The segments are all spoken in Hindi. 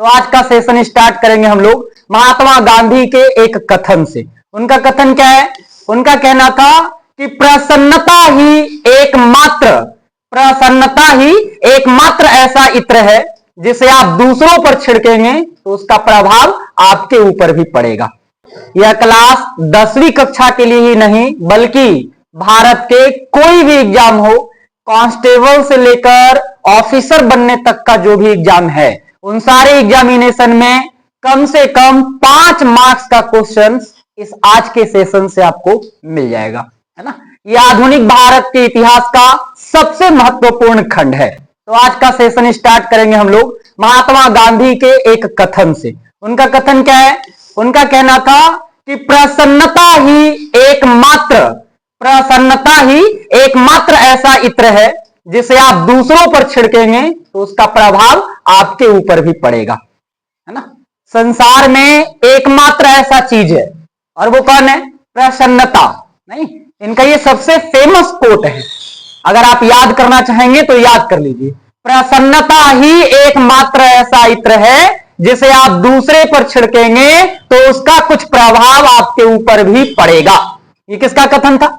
तो आज का सेशन स्टार्ट करेंगे हम लोग महात्मा गांधी के एक कथन से। उनका कथन क्या है? उनका कहना था कि प्रसन्नता ही एकमात्र ऐसा इत्र है जिसे आप दूसरों पर छिड़केंगे तो उसका प्रभाव आपके ऊपर भी पड़ेगा। यह क्लास 10वीं कक्षा के लिए ही नहीं बल्कि भारत के कोई भी एग्जाम हो, कांस्टेबल से लेकर ऑफिसर बनने तक का जो भी एग्जाम है, उन सारे एग्जामिनेशन में कम से कम 5 मार्क्स का क्वेश्चन इस आज के सेशन से आपको मिल जाएगा, है ना। यह आधुनिक भारत के इतिहास का सबसे महत्वपूर्ण खंड है। तो आज का सेशन स्टार्ट करेंगे हम लोग महात्मा गांधी के एक कथन से। उनका कथन क्या है? उनका कहना था कि प्रसन्नता ही एकमात्र ऐसा इत्र है जिसे आप दूसरों पर छिड़केंगे तो उसका प्रभाव आपके ऊपर भी पड़ेगा, है ना। संसार में एकमात्र ऐसा चीज है और वो कौन है? प्रसन्नता। नहीं, इनका ये सबसे फेमस कोट है। अगर आप याद करना चाहेंगे तो याद कर लीजिए, प्रसन्नता ही एकमात्र ऐसा इत्र है जिसे आप दूसरे पर छिड़केंगे तो उसका कुछ प्रभाव आपके ऊपर भी पड़ेगा। ये किसका कथन था?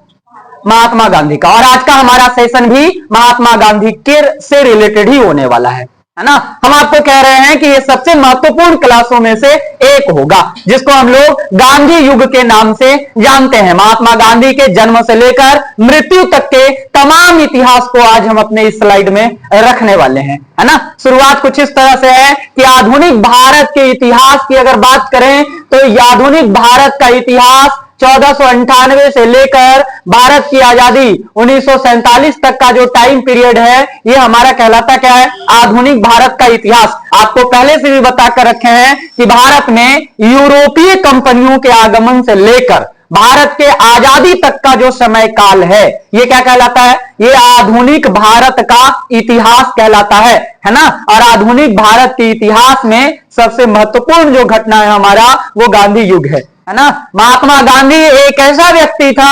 महात्मा गांधी का। और आज का हमारा सेशन भी महात्मा गांधी के से रिलेटेड ही होने वाला है ना। हम आपको कह रहे हैं कि ये सबसे महत्वपूर्ण क्लासों में से एक होगा जिसको हम लोग गांधी युग के नाम से जानते हैं। महात्मा गांधी के जन्म से लेकर मृत्यु तक के तमाम इतिहास को आज हम अपने इस स्लाइड में रखने वाले हैं, है ना। शुरुआत कुछ इस तरह से है कि आधुनिक भारत के इतिहास की अगर बात करें तो आधुनिक भारत का इतिहास 1498 से लेकर भारत की आजादी 1947 तक का जो टाइम पीरियड है, ये हमारा कहलाता क्या है? आधुनिक भारत का इतिहास। आपको पहले से भी बताकर रखे हैं कि भारत में यूरोपीय कंपनियों के आगमन से लेकर भारत के आजादी तक का जो समय काल है, ये क्या कहलाता है? ये आधुनिक भारत का इतिहास कहलाता है ना। और आधुनिक भारत के इतिहास में सबसे महत्वपूर्ण जो घटना है हमारा, वो गांधी युग है ना। महात्मा गांधी एक ऐसा व्यक्ति था,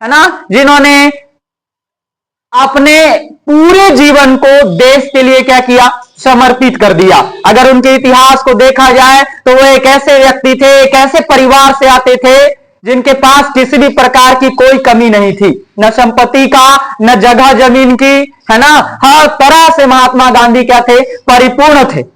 है ना, जिन्होंने अपने पूरे जीवन को देश के लिए क्या किया? समर्पित कर दिया। अगर उनके इतिहास को देखा जाए तो वो एक ऐसे व्यक्ति थे, एक ऐसे परिवार से आते थे जिनके पास किसी भी प्रकार की कोई कमी नहीं थी, न संपत्ति का, न जगह जमीन की, है ना। हर तरह से महात्मा गांधी क्या थे? परिपूर्ण थे।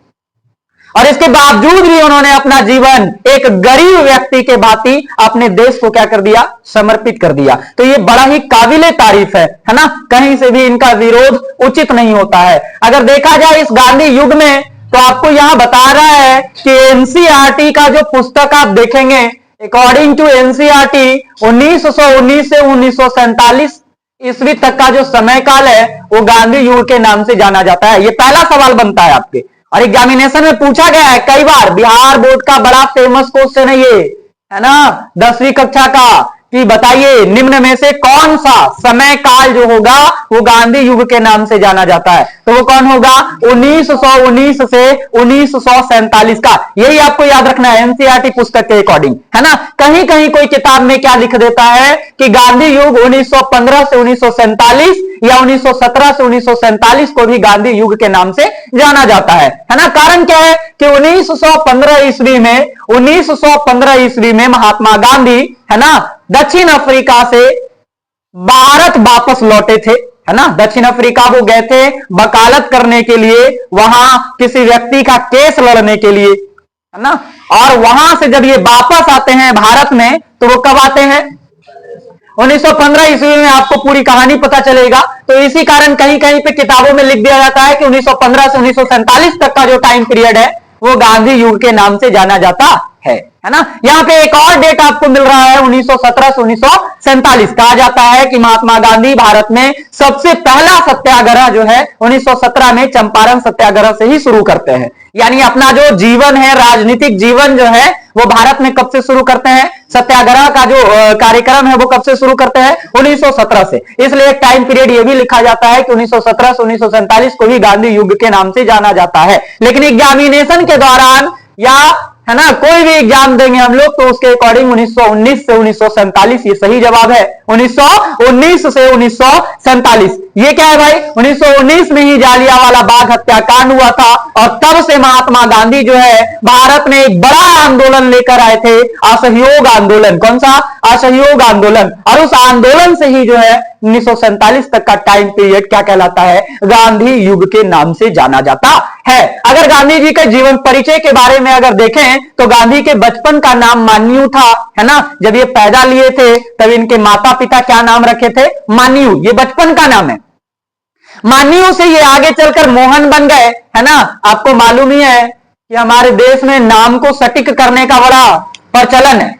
और इसके बावजूद भी उन्होंने अपना जीवन एक गरीब व्यक्ति के भांति अपने देश को क्या कर दिया? समर्पित कर दिया। तो ये बड़ा ही काबिले तारीफ है ना। कहीं से भी इनका विरोध उचित नहीं होता है। अगर देखा जाए इस गांधी युग में तो आपको यहां बता रहा है कि एनसीईआरटी का जो पुस्तक आप देखेंगे, अकॉर्डिंग टू एनसीईआरटी 1919 से 1947 ईस्वी तक का जो समय काल है वो गांधी युग के नाम से जाना जाता है। ये पहला सवाल बनता है आपके, और एग्जामिनेशन में पूछा गया है कई बार। बिहार बोर्ड का बड़ा फेमस क्वेश्चन है ये, है ना, 10वीं कक्षा का, कि बताइए निम्न में से कौन सा समय काल जो होगा वो गांधी युग के नाम से जाना जाता है? तो वो कौन होगा? 1919 से 1947 का। यही आपको याद रखना है एनसीईआरटी पुस्तक के अकॉर्डिंग, है ना। कहीं कहीं कोई किताब में क्या लिख देता है कि गांधी युग 1915 से 1947 या 1917 से 1947 को भी गांधी युग के नाम से जाना जाता है ना। कारण क्या है कि 1915 ईस्वी में महात्मा गांधी, है ना, दक्षिण अफ्रीका से भारत वापस लौटे थे, है ना। दक्षिण अफ्रीका वो गए थे वकालत करने के लिए, वहां किसी व्यक्ति का केस लड़ने के लिए, है ना। और वहां से जब ये वापस आते हैं भारत में तो वो कब आते हैं? 1915 ईस्वी में। आपको पूरी कहानी पता चलेगा। तो इसी कारण कहीं कहीं पे किताबों में लिख दिया जाता है कि 1915 से 1947 तक का जो टाइम पीरियड है वो गांधी युग के नाम से जाना जाता है ना। यहां पे एक और डेट आपको मिल रहा है 1917 से 1947। कहा जाता है कि महात्मा गांधी भारत में सबसे पहला सत्याग्रह जो है 1917 में चंपारण सत्याग्रह से ही शुरू करते हैं। यानी अपना जो जीवन है, राजनीतिक जीवन जो है, वो भारत में कब से शुरू करते हैं? सत्याग्रह का जो कार्यक्रम है वो कब से शुरू करते हैं? 1917 से। इसलिए एक टाइम पीरियड ये भी लिखा जाता है कि 1917 से 1947 को भी गांधी युग के नाम से जाना जाता है। लेकिन एग्जामिनेशन के दौरान या, है ना, कोई भी एग्जाम देंगे हम लोग तो उसके अकॉर्डिंग 1919 से 1947 ये सही जवाब है। 1919 से 1947 ये क्या है भाई? 1919 में ही जालियांवाला बाग हत्याकांड हुआ था और तब से महात्मा गांधी जो है भारत में एक बड़ा आंदोलन लेकर आए थे, असहयोग आंदोलन। कौन सा? असहयोग आंदोलन। और उस आंदोलन से ही जो है 1947 तक का टाइम पीरियड क्या कहलाता है? गांधी युग के नाम से जाना जाता है। अगर गांधी जी के जीवन परिचय के बारे में अगर देखें तो गांधी के बचपन का नाम मान्यू था, है ना। जब ये पैदा लिए थे तब इनके माता पिता क्या नाम रखे थे? मान्यू। ये बचपन का नाम है। मान्यू से ये आगे चलकर मोहन बन गए, है ना। आपको मालूम ही है कि हमारे देश में नाम को सटीक करने का बड़ा प्रचलन है।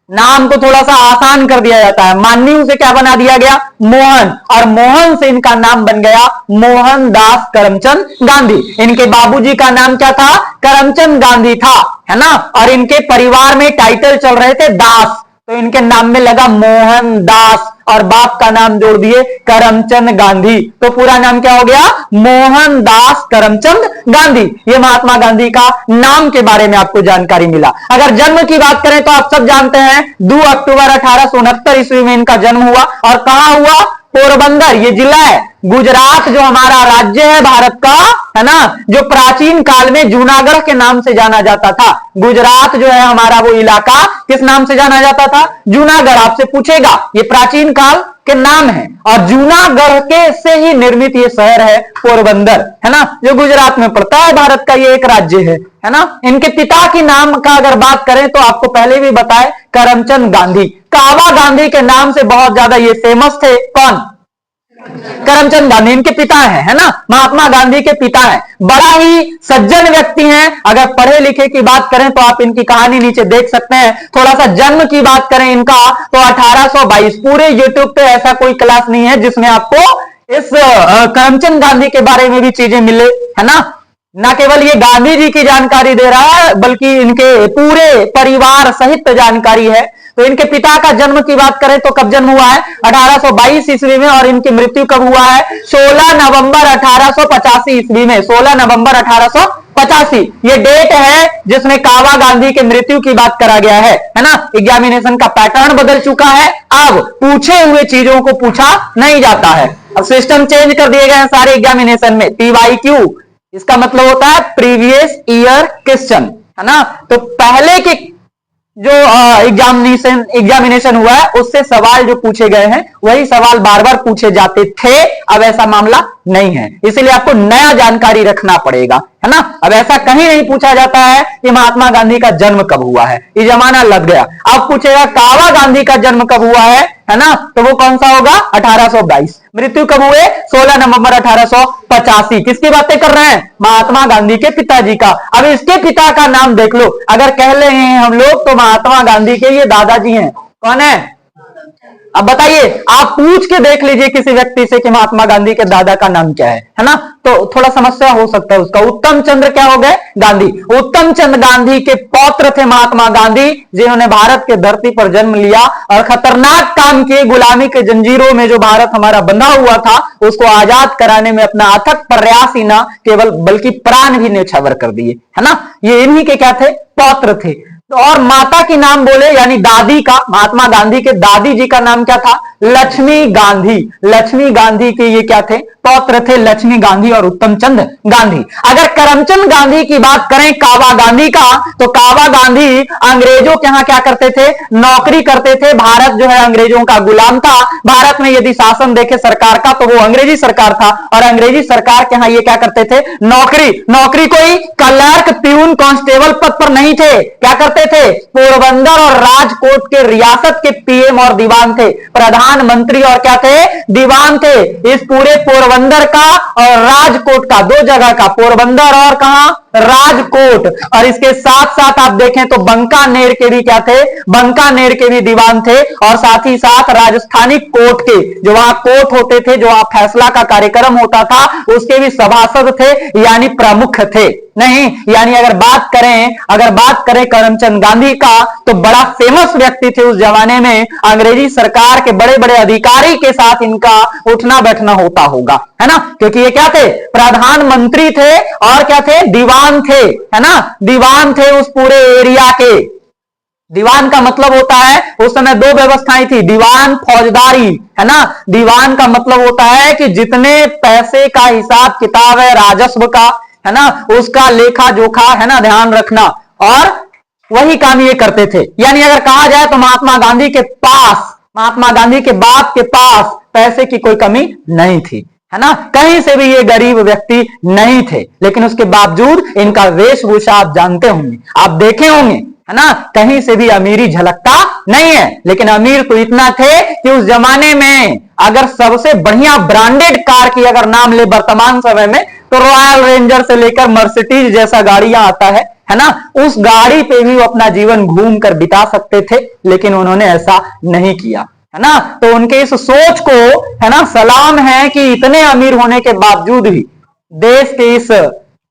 नाम को थोड़ा सा आसान कर दिया जाता है। मान्यू से क्या बना दिया गया? मोहन। और मोहन से इनका नाम बन गया मोहनदास करमचंद गांधी। इनके बाबूजी का नाम क्या था? करमचंद गांधी था, है ना। और इनके परिवार में टाइटल चल रहे थे दास, तो इनके नाम में लगा मोहनदास और बाप का नाम जोड़ दिए करमचंद गांधी। तो पूरा नाम क्या हो गया? मोहनदास करमचंद गांधी। ये महात्मा गांधी का नाम के बारे में आपको जानकारी मिला। अगर जन्म की बात करें तो आप सब जानते हैं 2 अक्टूबर 1869 ईस्वी में इनका जन्म हुआ। और कहां हुआ? पोरबंदर। ये जिला है गुजरात, जो हमारा राज्य है भारत का, है ना, जो प्राचीन काल में जूनागढ़ के नाम से जाना जाता था। गुजरात जो है हमारा वो इलाका किस नाम से जाना जाता था? जूनागढ़। आपसे पूछेगा, ये प्राचीन काल के नाम है और जूनागढ़ के से ही निर्मित ये शहर है पोरबंदर, है ना, जो गुजरात में पड़ता है। भारत का ये एक राज्य है ना। इनके पिता के नाम का अगर बात करें तो आपको पहले भी बताए, करमचंद गांधी। कावा गांधी के नाम से बहुत ज्यादा ये फेमस थे। कौन? करमचंद गांधी इनके पिता हैं, है ना। महात्मा गांधी के पिता हैं। बड़ा ही सज्जन व्यक्ति हैं। अगर पढ़े लिखे की बात करें तो आप इनकी कहानी नीचे देख सकते हैं। थोड़ा सा जन्म की बात करें इनका तो 1822। पूरे यूट्यूब पे ऐसा कोई क्लास नहीं है जिसमें आपको इस करमचंद गांधी के बारे में भी चीजें मिले, है ना। न केवल ये गांधी जी की जानकारी दे रहा है बल्कि इनके पूरे परिवार सहित जानकारी है। तो इनके पिता का जन्म की बात करें तो कब जन्म हुआ है? 1822 ईस्वी में। और इनकी मृत्यु कब हुआ है? 16 नवंबर 1885 ईस्वी में। 16 नवंबर 1885 ये डेट है जिसमें कावा गांधी की मृत्यु की बात करा गया है ना। एग्जामिनेशन का पैटर्न बदल चुका है। अब पूछे हुए चीजों को पूछा नहीं जाता है। अब सिस्टम चेंज कर दिए गए हैं सारे एग्जामिनेशन में। PYQ इसका मतलब होता है प्रीवियस ईयर क्वेश्चन, है ना। तो पहले के जो एग्जामिनेशन हुआ है उससे सवाल जो पूछे गए हैं वही सवाल बार बार पूछे जाते थे। अब ऐसा मामला नहीं है, इसलिए आपको नया जानकारी रखना पड़ेगा, है ना। अब ऐसा कहीं नहीं पूछा जाता है कि महात्मा गांधी का जन्म कब हुआ है, ये जमाना लग गया। अब पूछेगा कावा गांधी का जन्म कब हुआ है ना, तो वो कौन सा होगा? 1822। मृत्यु कब हुए? 16 नवंबर 1885। किसकी बातें कर रहे हैं? महात्मा गांधी के पिताजी का। अब इसके पिता का नाम देख लो। अगर कह रहे हैं हम लोग तो महात्मा गांधी के ये दादाजी हैं। कौन है? अब बताइए, आप पूछ के देख लीजिए किसी व्यक्ति से कि महात्मा गांधी के दादा का नाम क्या है ना। तो थोड़ा समस्या हो सकता है उसका। उत्तम चंद्र क्या हो गए? गांधी। उत्तम चंद्र गांधी के पौत्र थे महात्मा गांधी, जिन्होंने भारत के धरती पर जन्म लिया और खतरनाक काम किए। गुलामी के जंजीरों में जो भारत हमारा बंधा हुआ था उसको आजाद कराने में अपना अथक प्रयास ही ना केवल बल्कि प्राण भी न्यौछावर कर दिए, है ना। ये इन्हीं के क्या थे? पौत्र थे। तो और माता की नाम बोले यानी दादी का, महात्मा गांधी के दादी जी का नाम क्या था? लक्ष्मी गांधी। लक्ष्मी गांधी के ये क्या थे? पौत्र थे, लक्ष्मी गांधी और उत्तम चंद गांधी। अगर करमचंद गांधी की बात करें कावा गांधी का, तो कावा गांधी अंग्रेजों के यहां क्या करते थे? नौकरी करते थे। भारत जो है अंग्रेजों का गुलाम था। भारत में यदि शासन देखे सरकार का तो वो अंग्रेजी सरकार था और अंग्रेजी सरकार के यहां ये क्या करते थे? नौकरी कोई क्लर्क, प्यून, कांस्टेबल पद पर नहीं थे। क्या करते थे? पोरबंदर और राजकोट के रियासत के PM और दीवान थे। प्रधानमंत्री और क्या थे? दीवान थे। इस पूरे पोरबंदर का और राजकोट का, 2 जगह का, पोरबंदर और कहां? राजकोट। और इसके साथ साथ आप देखें तो बंकानेर के भी क्या थे? बंकानेर के भी दीवान थे। और साथ ही साथ राजस्थानी कोर्ट के, जो वहां कोर्ट होते थे, जो वहां फैसला का कार्यक्रम होता था, उसके भी सभासद थे यानी प्रमुख थे। नहीं यानी अगर बात करें करमचंद गांधी का तो बड़ा फेमस व्यक्ति थे उस जमाने में। अंग्रेजी सरकार के बड़े बड़े अधिकारी के साथ इनका उठना बैठना होता होगा, है ना, क्योंकि ये क्या थे? प्रधानमंत्री थे और क्या थे? दीवान थे, है ना। दीवान थे उस पूरे एरिया के। दीवान का मतलब होता है, उस समय 2 व्यवस्थाएं थी, दीवान, फौजदारी, है ना। दीवान का मतलब होता है कि जितने पैसे का हिसाब किताब है राजस्व का है ना, उसका लेखा जोखा, है ना, ध्यान रखना, और वही काम ये करते थे। यानी अगर कहा जाए तो महात्मा गांधी के पास, महात्मा गांधी के बाप के पास पैसे की कोई कमी नहीं थी, है ना, कहीं से भी ये गरीब व्यक्ति नहीं थे, लेकिन उसके बावजूद इनका वेशभूषा आप जानते होंगे, आप देखे होंगे, है ना, कहीं से भी अमीरी झलकता नहीं है। लेकिन अमीर तो इतना थे कि उस जमाने में अगर सबसे बढ़िया ब्रांडेड कार की अगर नाम ले वर्तमान समय में, तो रॉयल रेंजर से लेकर मर्सिडीज जैसा गाड़ियां आता है ना, उस गाड़ी पे भी वो अपना जीवन घूम कर बिता सकते थे, लेकिन उन्होंने ऐसा नहीं किया, है ना। तो उनके इस सोच को, है ना, सलाम है कि इतने अमीर होने के बावजूद भी देश के इस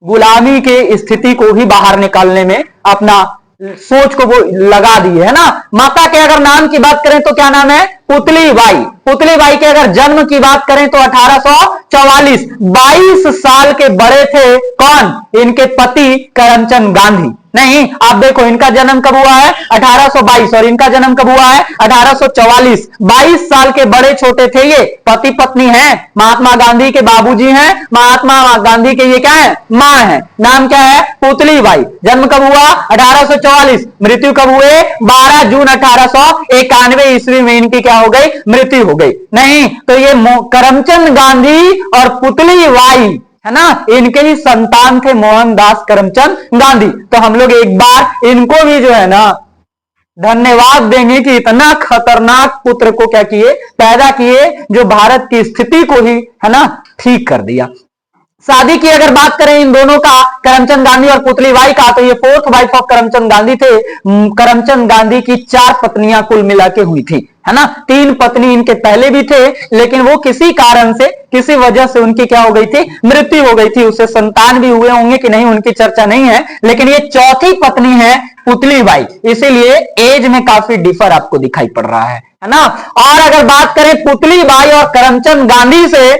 गुलामी के स्थिति को भी बाहर निकालने में अपना सोच को वो लगा दिए, है ना। माता के अगर नाम की बात करें तो क्या नाम है, पुतली बाई। पुतली बाई के अगर जन्म की बात करें तो 1844, 22 साल के बड़े थे कौन, इनके पति करमचंद गांधी। नहीं, आप देखो इनका जन्म कब हुआ है, 1822, और इनका जन्म कब हुआ है, 1844। 22 साल के बड़े छोटे थे ये, पति पत्नी हैं, महात्मा गांधी के बाबूजी हैं, महात्मा गांधी के ये क्या है, मां है। नाम क्या है, पुतली बाई। जन्म कब हुआ, 1844। मृत्यु कब हुए, 12 जून 1891 ईस्वी में इनकी क्या हो गई, मृत्यु हो गई। नहीं तो ये करमचंद गांधी और पुतली बाई, है ना, इनके ही संतान थे मोहनदास करमचंद गांधी। तो हम लोग एक बार इनको भी जो है ना धन्यवाद देंगे कि इतना खतरनाक पुत्र को क्या किए, पैदा किए, जो भारत की स्थिति को ही, है ना, ठीक कर दिया। शादी की अगर बात करें इन दोनों का, करमचंद गांधी और पुतली बाई का, तो ये fourth wife of Karamchand Gandhi थे। करमचंद गांधी की 4 पत्नियां कुल मिला के हुई थी, है ना। 3 पत्नी इनके पहले भी थे, लेकिन वो किसी कारण से, किसी वजह से उनकी क्या हो गई थी, मृत्यु हो गई थी। उससे संतान भी हुए होंगे कि नहीं, उनकी चर्चा नहीं है, लेकिन ये चौथी पत्नी है पुतली बाई, इसीलिए एज में काफी डिफर आपको दिखाई पड़ रहा है ना। और अगर बात करें पुतली बाई और करमचंद गांधी से,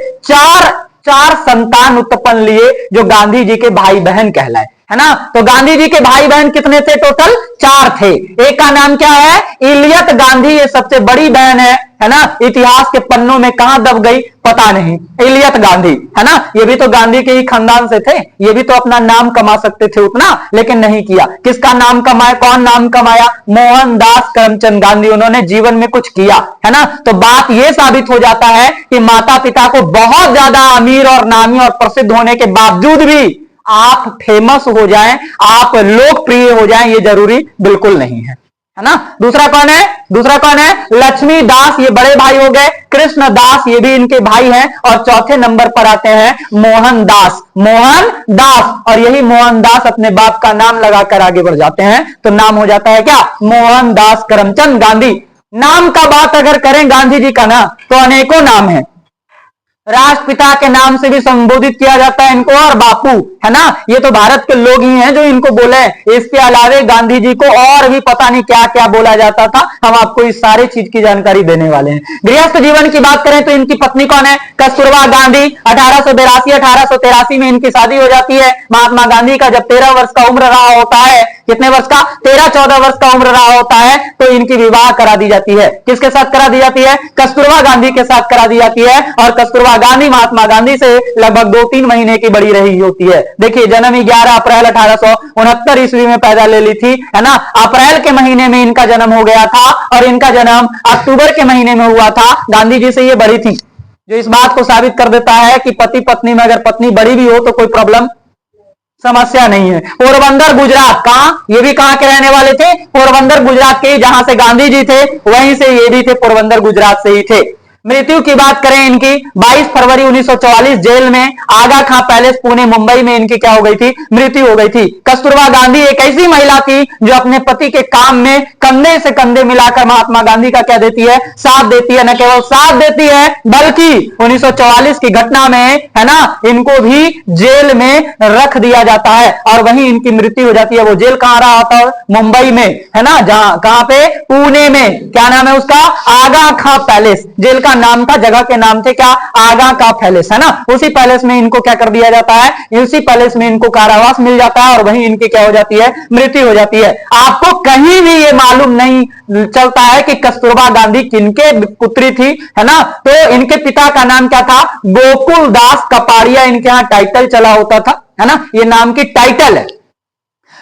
चार संतान उत्पन्न लिए, जो गांधी जी के भाई बहन कहलाए, है ना। तो गांधी जी के भाई बहन कितने थे, टोटल 4 थे। एक का नाम क्या है, इलियट गांधी, ये सबसे बड़ी बहन है ना। इतिहास के पन्नों में कहां दब गई पता नहीं, इलियट गांधी, है ना। ये भी तो गांधी के ही खानदान से थे, ये भी तो अपना नाम कमा सकते थे उतना, लेकिन नहीं किया। किसका नाम कमाया, कौन नाम कमाया, मोहनदास करमचंद गांधी। उन्होंने जीवन में कुछ किया, है ना। तो बात यह साबित हो जाता है कि माता पिता को बहुत ज्यादा अमीर और नामी और प्रसिद्ध होने के बावजूद भी आप फेमस हो जाएं, आप लोकप्रिय हो जाएं, ये जरूरी बिल्कुल नहीं है, है ना। दूसरा कौन है, दूसरा कौन है, लक्ष्मी दास, ये बड़े भाई हो गए। कृष्ण दास, ये भी इनके भाई हैं। और चौथे नंबर पर आते हैं मोहनदास, मोहनदास। और यही मोहनदास अपने बाप का नाम लगाकर आगे बढ़ जाते हैं, तो नाम हो जाता है क्या, मोहनदास करमचंद गांधी। नाम का बात अगर करें गांधी जी का ना, तो अनेकों नाम है। राष्ट्रपिता के नाम से भी संबोधित किया जाता है इनको, और बापू, है ना। ये तो भारत के लोग ही हैं जो इनको बोले। इसके अलावे गांधी जी को और भी पता नहीं क्या क्या बोला जाता था। हम आपको इस सारी चीज की जानकारी देने वाले हैं। गृहस्थ जीवन की बात करें तो इनकी पत्नी कौन है, कस्तूरबा गांधी। 1882-1883 में इनकी शादी हो जाती है। महात्मा गांधी का जब 13 वर्ष का उम्र रहा होता है, कितने वर्ष का, 13-14 वर्ष का उम्र रहा होता है, तो इनकी विवाह करा दी जाती है। किसके साथ करा दी जाती है, कस्तूरबा गांधी के साथ करा दी जाती है। और कस्तूरबा गांधी महात्मा गांधी से लगभग 2-3 महीने की बड़ी रही होती है। देखिए जन्म 11 अप्रैल 1869 ईस्वी में पैदा ले ली थी, है ना। अप्रैल के महीने में इनका जन्म हो गया था, और इनका जन्म अक्टूबर के महीने में हुआ था। गांधी जी से ये बड़ी थी, जो इस बात को साबित कर देता है कि पति पत्नी में अगर पत्नी बड़ी भी हो तो कोई प्रॉब्लम, समस्या नहीं है। पोरबंदर गुजरात, कहां, ये भी कहां के रहने वाले थे, पोरबंदर गुजरात के, जहां से गांधी जी थे वहीं से ये भी थे, पोरबंदर गुजरात से ही थे। मृत्यु की बात करें इनकी, 22 फरवरी 1944 जेल में आगा खां पैलेस पुणे मुंबई में इनकी क्या हो गई थी, मृत्यु हो गई थी। कस्तूरबा गांधी एक ऐसी महिला थी जो अपने पति के काम में कंधे से कंधे मिलाकर महात्मा गांधी का क्या देती है, साथ देती है। न केवल साथ देती है, बल्कि 1944 की घटना में, है ना, इनको भी जेल में रख दिया जाता है और वहीं इनकी मृत्यु हो जाती है। वो जेल कहां रहा था, मुंबई में, है ना, जहां, कहां पे, पुणे में। क्या नाम है उसका, आगा खां पैलेस। जेल का का नाम था, जगह के नाम थे क्या, आगा का पैलेस, है ना। उसी पैलेस में इनको क्या कर दिया जाता है, उसी पैलेस में इनको कारावास मिल जाता है और वहीं इनकी क्या हो जाती है, मृत्यु हो जाती है। आपको कहीं भी ये मालूम नहीं चलता है कि कस्तूरबा गांधी किनके पुत्री थी, है ना। तो इनके पिता का नाम क्या था, गोकुल दास कपाड़िया इनके यहां टाइटल चला होता था, है ना, ये नाम की टाइटल है।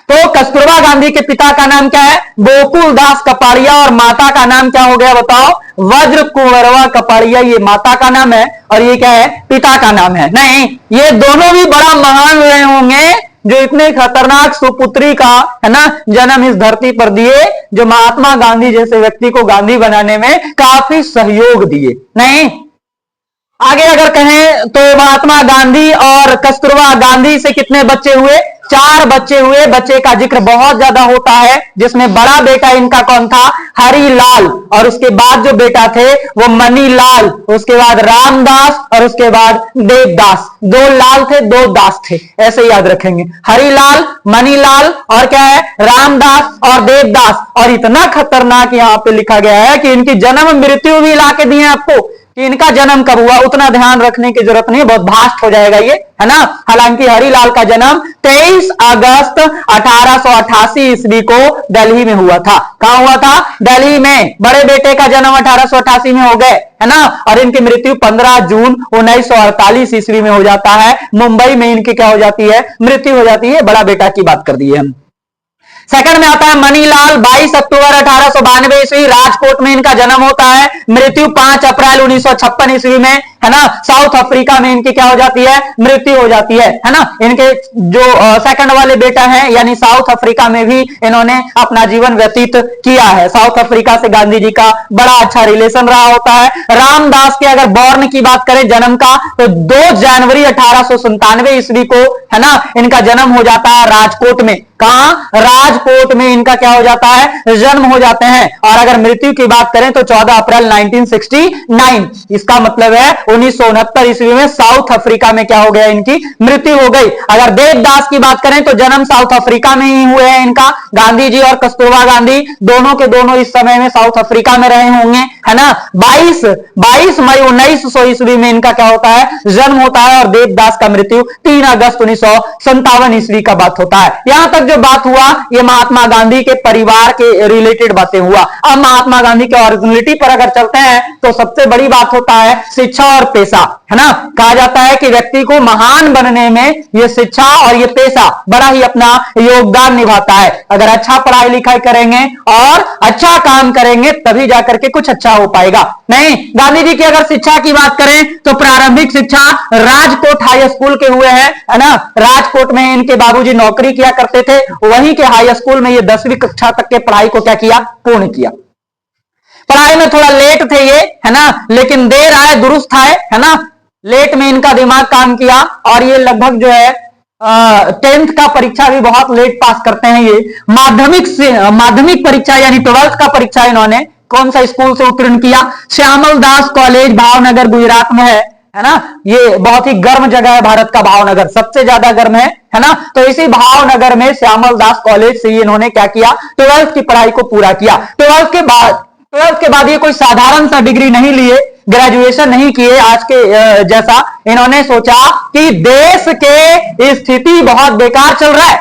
तो कस्तूरबा गांधी के पिता का नाम क्या है, गोकुल दास कपाड़िया, और माता का नाम क्या हो गया बताओ, वज्र कुंवरवा कपाड़िया, ये माता का नाम है और ये क्या है, पिता का नाम है। नहीं, ये दोनों भी बड़ा महान रहे होंगे जो इतने खतरनाक सुपुत्री का, है ना, जन्म इस धरती पर दिए, जो महात्मा गांधी जैसे व्यक्ति को गांधी बनाने में काफी सहयोग दिए। नहीं, आगे अगर कहें तो महात्मा गांधी और कस्तूरबा गांधी से कितने बच्चे हुए, 4 बच्चे हुए। बच्चे का जिक्र बहुत ज्यादा होता है, जिसमें बड़ा बेटा इनका कौन था, हरिलाल, और उसके बाद जो बेटा थे वो मनीलाल, उसके बाद रामदास और उसके बाद देवदास। 2 लाल थे, 2 दास थे, ऐसे याद रखेंगे, हरिलाल, मनीलाल और क्या है, रामदास और देवदास। और इतना खतरनाक यहां पे लिखा गया है कि इनकी जन्म मृत्यु भी ला के दिए आपको, कि इनका जन्म कब हुआ उतना ध्यान रखने की जरूरत नहीं, बहुत भास्ट हो जाएगा ये, है ना। हालांकि हरिलाल का जन्म 23 अगस्त 1888 ईस्वी को दिल्ली में हुआ था। कहां हुआ था, दिल्ली में। बड़े बेटे का जन्म 1888 में हो गए, है ना, और इनकी मृत्यु 15 जून 1948 ईस्वी में हो जाता है। मुंबई में इनकी क्या हो जाती है, मृत्यु हो जाती है। बड़ा बेटा की बात कर दी है हम। सेकंड में आता है मनीलाल, 22 अक्टूबर 1892 ईस्वी, राजकोट में इनका जन्म होता है। मृत्यु 5 अप्रैल 1956 ईस्वी में, है ना, साउथ अफ्रीका में इनकी क्या हो जाती है, मृत्यु हो जाती है ना। इनके जो सेकंड वाले बेटा हैं, यानी साउथ अफ्रीका में भी इन्होंने अपना जीवन व्यतीत किया है। साउथ अफ्रीका से गांधी जी का बड़ा अच्छा रिलेशन रहा होता है। रामदास के अगर बॉर्न की बात करें जन्म का, तो 2 जनवरी 1897 ईस्वी को, है ना, इनका जन्म हो जाता है राजकोट में। कहां, राजकोट में इनका क्या हो जाता है, जन्म हो जाते हैं। और अगर मृत्यु की बात करें तो 14 अप्रैल 1969, इसका मतलब है 1969 ईस्वी में साउथ अफ्रीका में क्या हो गया, इनकी मृत्यु हो गई। अगर देवदास की बात करें तो जन्म साउथ अफ्रीका में ही हुए हैं इनका। गांधी जी और कस्तूरबा गांधी दोनों के दोनों इस समय में साउथ अफ्रीका में रहे होंगे, है ना। 22 मई 1900 ईस्वी में इनका क्या होता है, जन्म होता है। और देवदास का मृत्यु 3 अगस्त 1957 ईस्वी का बात होता है। यहां तक जो बात हुआ ये महात्मा गांधी के परिवार के रिलेटेड बातें हुआ। अब महात्मा गांधी के ओरिजिनलिटी पर अगर चलते हैं तो सबसे बड़ी बात होता है शिक्षा और पेशा, है ना। कहा जाता है कि व्यक्ति को महान बनने में ये शिक्षा और ये पेशा बड़ा ही अपना योगदान निभाता है। अगर अच्छा पढ़ाई लिखाई करेंगे और अच्छा काम करेंगे तभी जाकर के कुछ अच्छा हो पाएगा। नहीं, गांधी जी की अगर शिक्षा की बात करें तो प्रारंभिक शिक्षा राजकोट हाई स्कूल के हुए हैं, है ना। राजकोट में इनके बाबूजी नौकरी किया करते थे, वहीं के हाई स्कूल में ये 10वीं कक्षा तक के पढ़ाई को क्या किया, पूर्ण किया। पढ़ाई में थोड़ा लेट थे ये, है ना, लेकिन देर आए दुरुस्त आए, है ना। लेट में इनका दिमाग काम किया और ये लगभग जो है 10th का परीक्षा भी बहुत लेट पास करते हैं ये। माध्यमिक परीक्षा यानी 12th का परीक्षा इन्होंने कौन सा स्कूल से उत्तीर्ण किया, श्यामल दास कॉलेज भावनगर गुजरात में है ना। ये बहुत ही गर्म जगह है भारत का, भावनगर सबसे ज्यादा गर्म है ना। तो इसी भावनगर में श्यामल दास कॉलेज से इन्होंने क्या किया, 12th की पढ़ाई को पूरा किया। 12th के बाद ये कोई साधारण सा डिग्री नहीं लिए, ग्रेजुएशन नहीं किए आज के जैसा। इन्होंने सोचा कि देश के स्थिति बहुत बेकार चल रहा है।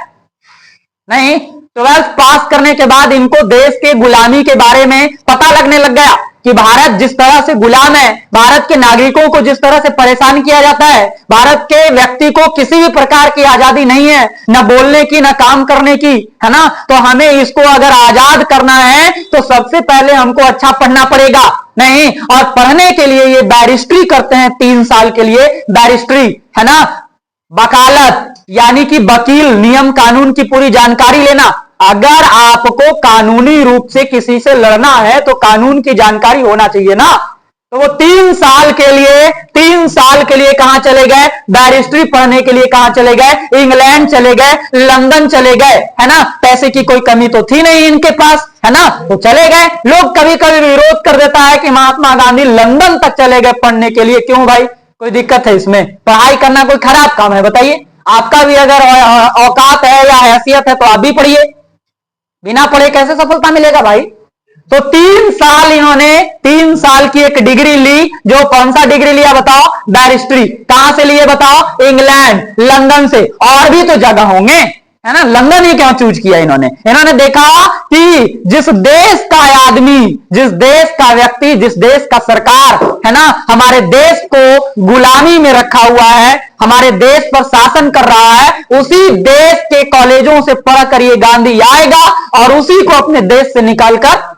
नहीं, 12th पास करने के बाद इनको देश के गुलामी के बारे में पता लगने लग गया कि भारत जिस तरह से गुलाम है, भारत के नागरिकों को जिस तरह से परेशान किया जाता है, भारत के व्यक्ति को किसी भी प्रकार की आजादी नहीं है, न बोलने की न काम करने की, है ना। तो हमें इसको अगर आजाद करना है तो सबसे पहले हमको अच्छा पढ़ना पड़ेगा। नहीं, और पढ़ने के लिए ये बैरिस्ट्री करते हैं 3 साल के लिए, बैरिस्ट्री, है ना, वकालत यानी कि वकील, नियम कानून की पूरी जानकारी लेना। अगर आपको कानूनी रूप से किसी से लड़ना है तो कानून की जानकारी होना चाहिए ना। तो वो 3 साल के लिए कहां चले गए, बैरिस्ट्री पढ़ने के लिए कहां चले गए, इंग्लैंड चले गए, लंदन चले गए, है ना। पैसे की कोई कमी तो थी नहीं इनके पास, है ना, तो चले गए। लोग कभी कभी विरोध कर देता है कि महात्मा गांधी लंदन तक चले गए पढ़ने के लिए। क्यों भाई, कोई दिक्कत है इसमें? पढ़ाई करना कोई खराब काम है? बताइए। आपका भी अगर औकात है या हैसियत है तो आप भी पढ़िए। बिना पढ़े कैसे सफलता मिलेगा भाई? तो 3 साल इन्होंने 3 साल की एक डिग्री ली, जो कौन सा डिग्री लिया बताओ? बैरिस्ट्री। कहां से लिए बताओ? इंग्लैंड, लंदन से। और भी तो जगह होंगे, है ना, लंदन ही क्यों चूज किया इन्होंने? इन्होंने देखा कि जिस देश का आदमी, जिस देश का व्यक्ति, जिस देश का सरकार, है ना, हमारे देश को गुलामी में रखा हुआ है, हमारे देश पर शासन कर रहा है, उसी देश के कॉलेजों से पढ़कर ये गांधी आएगा और उसी को अपने देश से निकालकर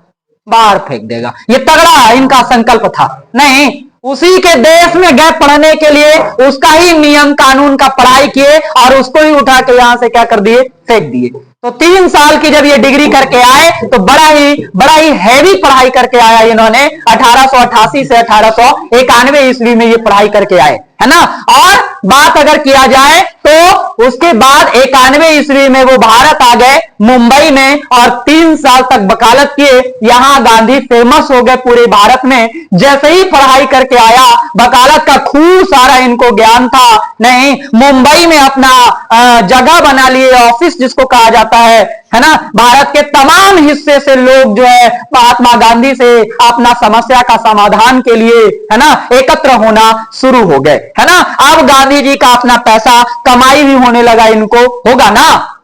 बाहर फेंक देगा। ये तगड़ा इनका संकल्प था। नहीं, उसी के देश में गए पढ़ने के लिए, उसका ही नियम कानून का पढ़ाई किए और उसको ही उठा के यहां से क्या कर दिए? फेंक दिए। तो 3 साल की जब ये डिग्री करके आए तो बड़ा ही हैवी पढ़ाई करके आया इन्होंने। 1888 से 1891 ईस्वी में ये पढ़ाई करके आए, है ना। और बात अगर किया जाए तो उसके बाद 91 ईस्वी में वो भारत आ गए, मुंबई में, और 3 साल तक वकालत किए। यहां गांधी फेमस हो गए पूरे भारत में। जैसे ही पढ़ाई करके आया, वकालत का खूब सारा इनको ज्ञान था। नहीं, मुंबई में अपना जगह बना लिए, ऑफिस जिसको कहा जाता है ना। भारत के तमाम हिस्से से लोग जो है महात्मा गांधी से अपना समस्या का समाधान के लिए, है ना, एकत्र होना शुरू हो गए, है ना। अब गांधी जी का अपना पैसा कमाई भी होने लगा, इनको होगा ना।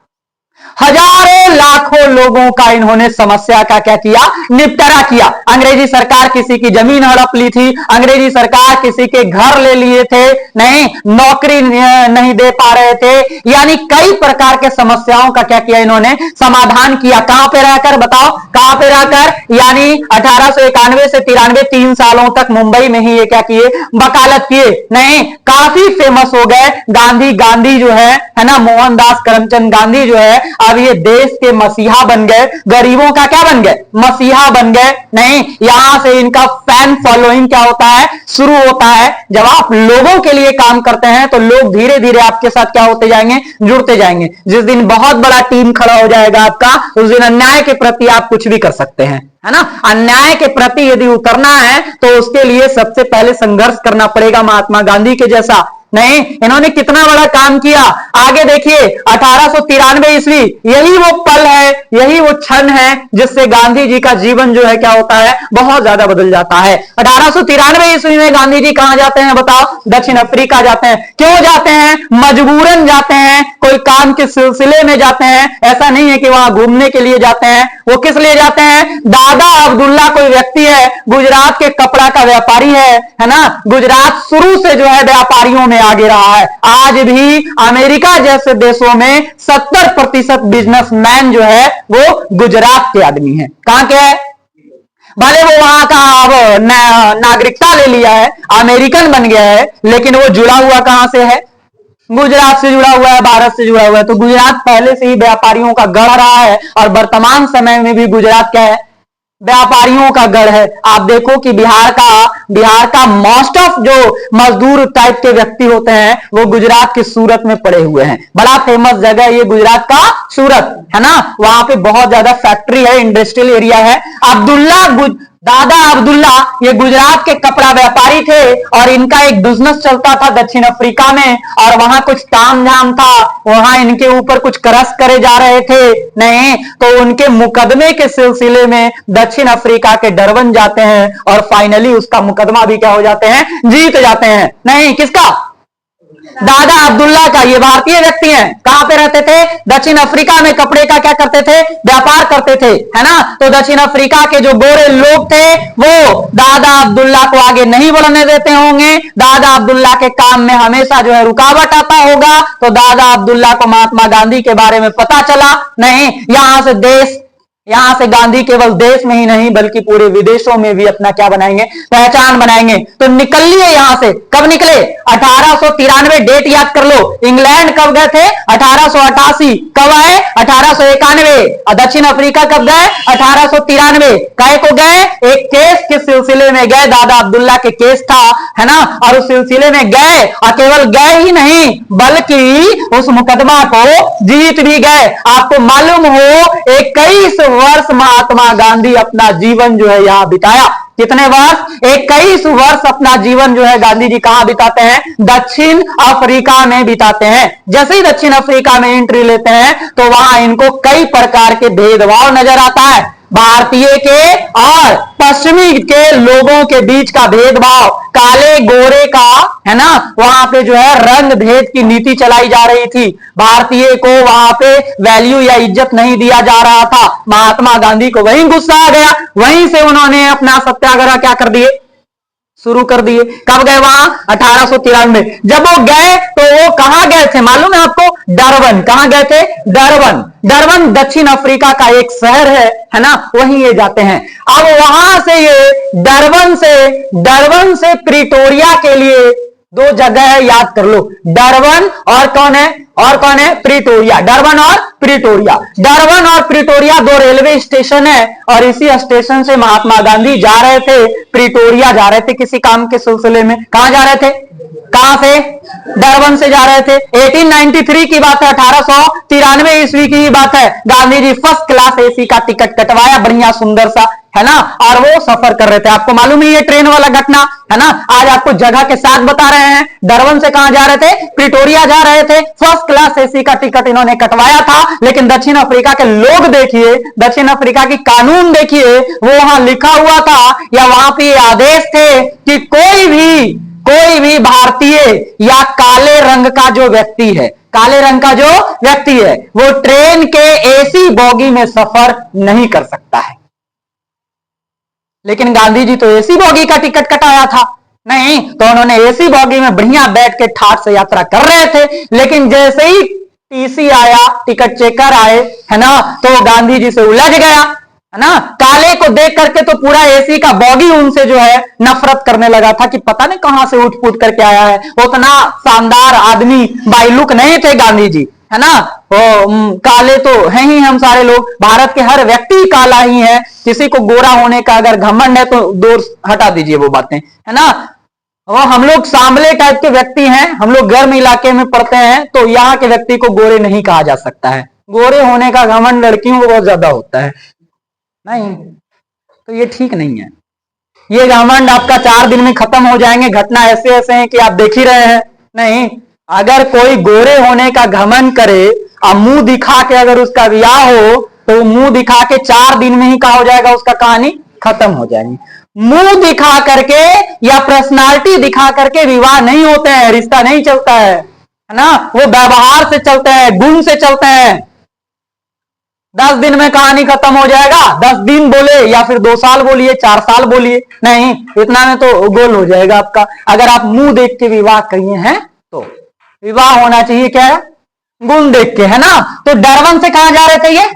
हजारों लाखों लोगों का इन्होंने समस्या का क्या किया? निपटारा किया। अंग्रेजी सरकार किसी की जमीन हड़प ली थी, अंग्रेजी सरकार किसी के घर ले लिए थे, नहीं, नौकरी नहीं दे पा रहे थे, यानी कई प्रकार के समस्याओं का क्या किया इन्होंने? समाधान किया। कहां पे रहकर बताओ? कहां पे रहकर? यानी 1891 से 93 3 सालों तक मुंबई में ही ये क्या किए? वकालत किए। नहीं, काफी फेमस हो गए। गांधी जो है ना, मोहनदास करमचंद गांधी जो है, अब ये देश के मसीहा बन गए। गरीबों का क्या बन गए? मसीहा बन गए। नहीं, यहां से इनका फैन फॉलोइंग क्या होता है? शुरू होता है। जब आप लोगों के लिए काम करते हैं तो लोग धीरे धीरे आपके साथ क्या होते जाएंगे? जुड़ते जाएंगे। जिस दिन बहुत बड़ा टीम खड़ा हो जाएगा आपका, उस दिन अन्याय के प्रति आप कुछ भी कर सकते हैं, है ना। अन्याय के प्रति यदि उतरना है तो उसके लिए सबसे पहले संघर्ष करना पड़ेगा, महात्मा गांधी के जैसा। नहीं, इन्होंने कितना बड़ा काम किया। आगे देखिए, 1893 ईस्वी, यही वो पल है, यही वो क्षण है जिससे गांधी जी का जीवन जो है क्या होता है? बहुत ज्यादा बदल जाता है। 1893 ईस्वी में गांधी जी कहां जाते हैं बताओ? दक्षिण अफ्रीका जाते हैं। क्यों जाते हैं? मजबूरन जाते हैं, कोई काम के सिलसिले में जाते हैं। ऐसा नहीं है कि वहां घूमने के लिए जाते हैं। वो किस लिए जाते हैं? दादा अब्दुल्ला कोई व्यक्ति है, गुजरात के कपड़ा का व्यापारी है ना। गुजरात शुरू से जो है व्यापारियों में आगे रहा है। आज भी अमेरिका जैसे देशों में 70% बिजनेसमैन जो है वो गुजरात के आदमी है। कहां के है? भले वो वहां का अब नागरिकता ले लिया है, अमेरिकन बन गया है, लेकिन वो जुड़ा हुआ कहां से है? गुजरात से जुड़ा हुआ है, भारत से जुड़ा हुआ है। तो गुजरात पहले से ही व्यापारियों का गढ़ रहा है और वर्तमान समय में भी गुजरात क्या है? व्यापारियों का गढ़ है। आप देखो कि बिहार का मोस्ट ऑफ जो मजदूर टाइप के व्यक्ति होते हैं वो गुजरात के सूरत में पड़े हुए हैं। बड़ा फेमस जगह ये गुजरात का सूरत, है ना। वहां पे बहुत ज्यादा फैक्ट्री है, इंडस्ट्रियल एरिया है। दादा अब्दुल्ला ये गुजरात के कपड़ा व्यापारी थे और इनका एक बिजनेस चलता था दक्षिण अफ्रीका में, और वहां कुछ तामझाम था, वहां इनके ऊपर कुछ करस करे जा रहे थे। नहीं, तो उनके मुकदमे के सिलसिले में दक्षिण अफ्रीका के डरबन जाते हैं और फाइनली उसका मुकदमा भी क्या हो जाते हैं? जीत जाते हैं। नहीं, किसका? दादा अब्दुल्ला का। ये भारतीय व्यक्ति हैं, कहां पे रहते थे? दक्षिण अफ्रीका में कपड़े का क्या करते थे? व्यापार करते थे, है ना। तो दक्षिण अफ्रीका के जो गोरे लोग थे वो दादा अब्दुल्ला को आगे नहीं बढ़ने देते होंगे। दादा अब्दुल्ला के काम में हमेशा जो है रुकावट आता होगा। तो दादा अब्दुल्ला को महात्मा गांधी के बारे में पता चला। नहीं, यहां से गांधी केवल देश में ही नहीं बल्कि पूरे विदेशों में भी अपना क्या बनाएंगे? पहचान बनाएंगे। तो निकल लिए यहां से। कब निकले? 1893। डेट याद कर लो। इंग्लैंड कब गए थे? 1888। कब आए? 1891। दक्षिण अफ्रीका कब गए? 1893। कहे को गए? एक केस के सिलसिले में गए, दादा अब्दुल्ला के केस था, है ना। और उस सिलसिले में गए और केवल गए ही नहीं बल्कि उस मुकदमा को जीत भी गए। आपको मालूम हो 21 वर्ष महात्मा गांधी अपना जीवन जो है यहां बिताया। कितने वर्ष? 21 वर्ष अपना जीवन जो है गांधी जी कहां बिताते हैं? दक्षिण अफ्रीका में बिताते हैं। जैसे ही दक्षिण अफ्रीका में एंट्री लेते हैं तो वहां इनको कई प्रकार के भेदभाव नजर आता है। भारतीय के और पश्चिमी के लोगों के बीच का भेदभाव, काले गोरे का, है ना, वहां पे जो है रंग भेद की नीति चलाई जा रही थी। भारतीय को वहां पे वैल्यू या इज्जत नहीं दिया जा रहा था। महात्मा गांधी को वहीं गुस्सा आ गया, वहीं से उन्होंने अपना सत्याग्रह क्या कर दिए, शुरू कर दिए। कब गए वहां? 1893। जब वो गए तो वो कहां गए थे मालूम है आपको? डरबन। कहां गए थे? डरबन। डरबन दक्षिण अफ्रीका का एक शहर है ना, वहीं ये जाते हैं। अब वहां से ये डरबन से प्रिटोरिया के लिए दो जगह है, याद कर लो, डरबन और कौन है, प्रिटोरिया। डरबन और प्रिटोरिया, डरबन और प्रिटोरिया दो रेलवे स्टेशन है, और इसी स्टेशन से महात्मा गांधी जा रहे थे, प्रिटोरिया जा रहे थे किसी काम के सिलसिले में। कहां जा रहे थे? कहां से? डरबन से जा रहे थे। 1893 की बात है, 1893 ईस्वी की बात है। Gandhi ji first class AC का टिकट कटवाया, बढ़िया सुंदर सा, है ना, और वो सफर कर रहे थे। आपको मालूम है ये ट्रेन वाला घटना, है ना, आज आपको जगह के साथ बता रहे हैं। डरबन से कहां जा रहे थे? प्रिटोरिया जा रहे थे। फर्स्ट क्लास एसी का टिकट इन्होंने कटवाया था, लेकिन दक्षिण अफ्रीका के लोग देखिए, दक्षिण अफ्रीका की कानून देखिए, वो वहां लिखा हुआ था या वहां पे आदेश थे कि कोई भी भारतीय या काले रंग का जो व्यक्ति है, काले रंग का जो व्यक्ति है, वो ट्रेन के एसी बोगी में सफर नहीं कर सकता है। लेकिन गांधी जी तो एसी बोगी का टिकट कटाया था, नहीं तो उन्होंने एसी बोगी में बढ़िया बैठ के ठाट से यात्रा कर रहे थे। लेकिन जैसे ही टीसी आया, टिकट चेकर आए, है ना, तो गांधी जी से उलझ गया, है ना। काले को देख करके तो पूरा एसी का बॉगी उनसे जो है नफरत करने लगा था कि पता नहीं कहां से उठ पुट करके आया है। उतना शानदार आदमी बाइलुक नहीं थे गांधी जी, है ना। वो काले तो हैं ही हम सारे लोग, भारत के हर व्यक्ति काला ही है। किसी को गोरा होने का अगर घमंड है तो दूर हटा दीजिए वो बातें, है ना। वो हम लोग सांवले टाइप के व्यक्ति हैं, हम लोग गर्म इलाके में पड़ते हैं, तो यहाँ के व्यक्ति को गोरे नहीं कहा जा सकता है। गोरे होने का घमंड लड़कियों को बहुत ज्यादा होता है, नहीं तो ये ठीक नहीं है। ये घमंड आपका 4 दिन में खत्म हो जाएंगे। घटना ऐसे ऐसे हैं कि आप देख ही रहे हैं। नहीं, अगर कोई गोरे होने का घमंड करे और मुंह दिखा के अगर उसका ब्याह हो, तो मुंह दिखा के 4 दिन में ही क्या हो जाएगा, उसका कहानी खत्म हो जाएगी। मुंह दिखा करके या पर्सनालिटी दिखा करके विवाह नहीं होते हैं, रिश्ता नहीं चलता है ना। वो व्यवहार से चलते हैं, गुण से चलते हैं। 10 दिन में कहानी खत्म हो जाएगा। 10 दिन बोले या फिर 2 साल बोलिए, 4 साल बोलिए, नहीं इतना में तो गोल हो जाएगा आपका। अगर आप मुंह देख के विवाह किए हैं तो विवाह होना चाहिए क्या है, गुण देख के, है ना। तो डरबन से कहां जा रहे थे ये?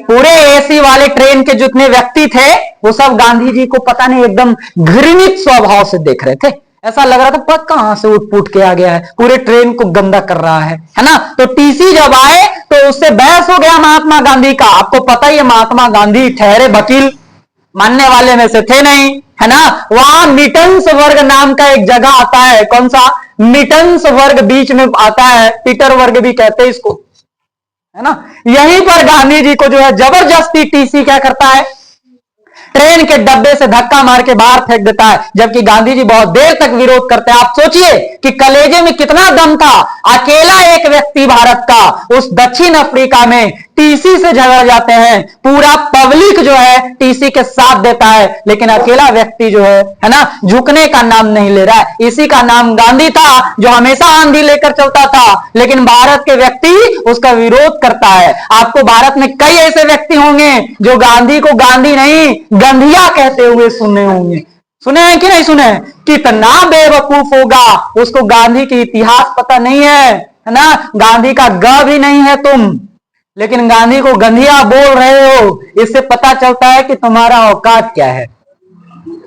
पूरे एसी वाले ट्रेन के जितने व्यक्ति थे वो सब गांधी जी को पता नहीं एकदम घृणित स्वभाव से देख रहे थे। ऐसा लग रहा था पर कहां से उठ पुट के आ गया है, पूरे ट्रेन को गंदा कर रहा है ना। तो टीसी जब आए तो उससे बहस हो गया महात्मा गांधी का। आपको पता ही है महात्मा गांधी ठहरे वकील, मानने वाले में से थे नहीं, है ना। वहां मिटन्स वर्ग नाम का एक जगह आता है, कौन सा? मिटन्स वर्ग बीच में आता है, पीटर वर्ग भी कहते हैं इसको, है ना। यहीं पर गांधी जी को जो है जबरदस्ती टीसी क्या करता है, ट्रेन के डब्बे से धक्का मार के बाहर फेंक देता है। जबकि गांधी जी बहुत देर तक विरोध करते हैं। आप सोचिए कि कलेजे में कितना दम था। अकेला एक व्यक्ति भारत का उस दक्षिण अफ्रीका में टीसी से झगड़ जाते हैं, पूरा पब्लिक जो है टीसी के साथ देता है, लेकिन अकेला व्यक्ति जो है ना, झुकने का नाम नहीं ले रहा है। इसी का नाम गांधी था, जो हमेशा आंधी लेकर चलता था, लेकिन भारत के व्यक्ति उसका विरोध करता है। आपको भारत में कई ऐसे व्यक्ति होंगे जो गांधी को गांधी नहीं गंधिया कहते हुए सुने होंगे। सुने हैं कि नहीं सुने? कितना बेवकूफ होगा, उसको गांधी की इतिहास पता नहीं है ना, गांधी का ग भी नहीं है तुम, लेकिन गांधी को गंधिया बोल रहे हो। इससे पता चलता है कि तुम्हारा औकात क्या है।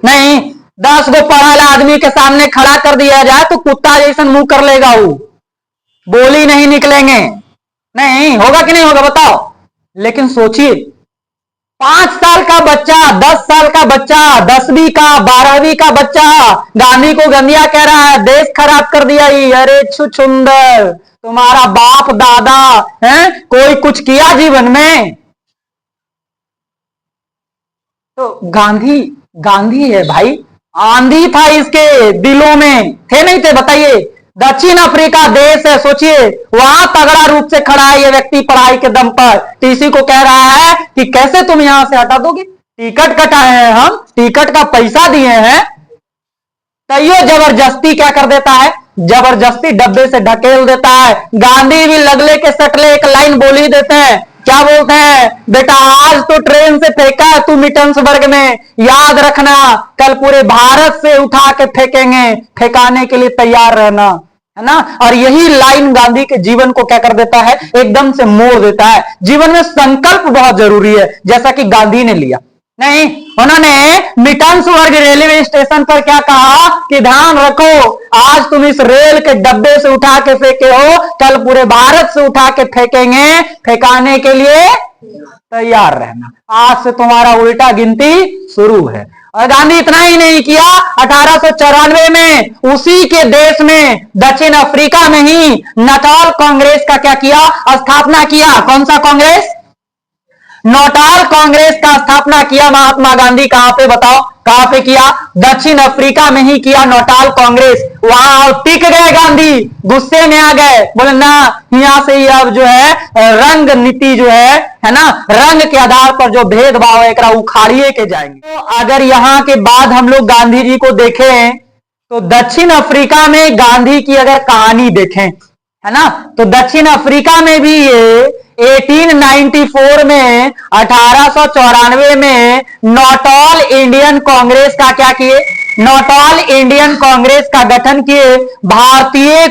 नहीं, 10 गो पढ़ा आदमी के सामने खड़ा कर दिया जाए तो कुत्ता जैसा मुंह कर लेगा, वो बोली नहीं निकलेंगे। नहीं होगा कि नहीं होगा बताओ। लेकिन सोचिए 5 साल का बच्चा, 10 साल का बच्चा, 10वीं का 12वीं का बच्चा गांधी को गंदिया कह रहा है, देश खराब कर दिया ही। अरे छुछुंदर, तुम्हारा बाप दादा है कोई कुछ किया जीवन में? तो गांधी है भाई। आंधी था इसके दिलों में, थे नहीं थे बताइए? दक्षिण अफ्रीका देश है, सोचिए वहां तगड़ा रूप से खड़ा है ये व्यक्ति पढ़ाई के दम पर। टीसी को कह रहा है कि कैसे तुम यहां से हटा दोगे, टिकट कटाए हैं हम, टिकट का पैसा दिए हैं, तैयो जबरदस्ती क्या कर देता है, जबरदस्ती डब्बे से ढकेल देता है। गांधी भी लगले के सटले एक लाइन बोल ही देते हैं, क्या बोलते हैं, बेटा आज तो ट्रेन से फेंका है तू मिटन्सबर्ग में, याद रखना कल पूरे भारत से उठा के फेंकेंगे, फेंकाने के लिए तैयार रहना, है ना। और यही लाइन गांधी के जीवन को क्या कर देता है, एकदम से मोड़ देता है। जीवन में संकल्प बहुत जरूरी है, जैसा कि गांधी ने लिया। नहीं, उन्होंने मिटन्सबर्ग रेलवे स्टेशन पर क्या कहा कि ध्यान रखो आज तुम इस रेल के डब्बे से उठा के फेंके हो, कल पूरे भारत से उठा के फेंकेंगे, फेंकाने के लिए तैयार रहना। आज से तुम्हारा उल्टा गिनती शुरू है। और गांधी इतना ही नहीं किया, 1894 में उसी के देश में दक्षिण अफ्रीका में ही नाटाल कांग्रेस का क्या किया, स्थापना किया। कौन सा कांग्रेस, नाटाल कांग्रेस का स्थापना किया महात्मा गांधी। कहां पे बताओ, कहां पे किया, दक्षिण अफ्रीका में ही किया नाटाल कांग्रेस। वहां टिक गए गांधी, गुस्से में आ गए, बोले ना यहां से अब जो है रंग नीति जो है ना, रंग के आधार पर जो भेदभाव है एकरा उखाड़िए के जाएंगे। तो अगर यहां के बाद हम लोग गांधी जी को देखें तो दक्षिण अफ्रीका में गांधी की अगर कहानी देखें, है ना, तो दक्षिण अफ्रीका में भी ये 1894 में 1894 में नाटाल इंडियन कांग्रेस का क्या किए, नाटाल इंडियन कांग्रेस का गठन किए। भारतीय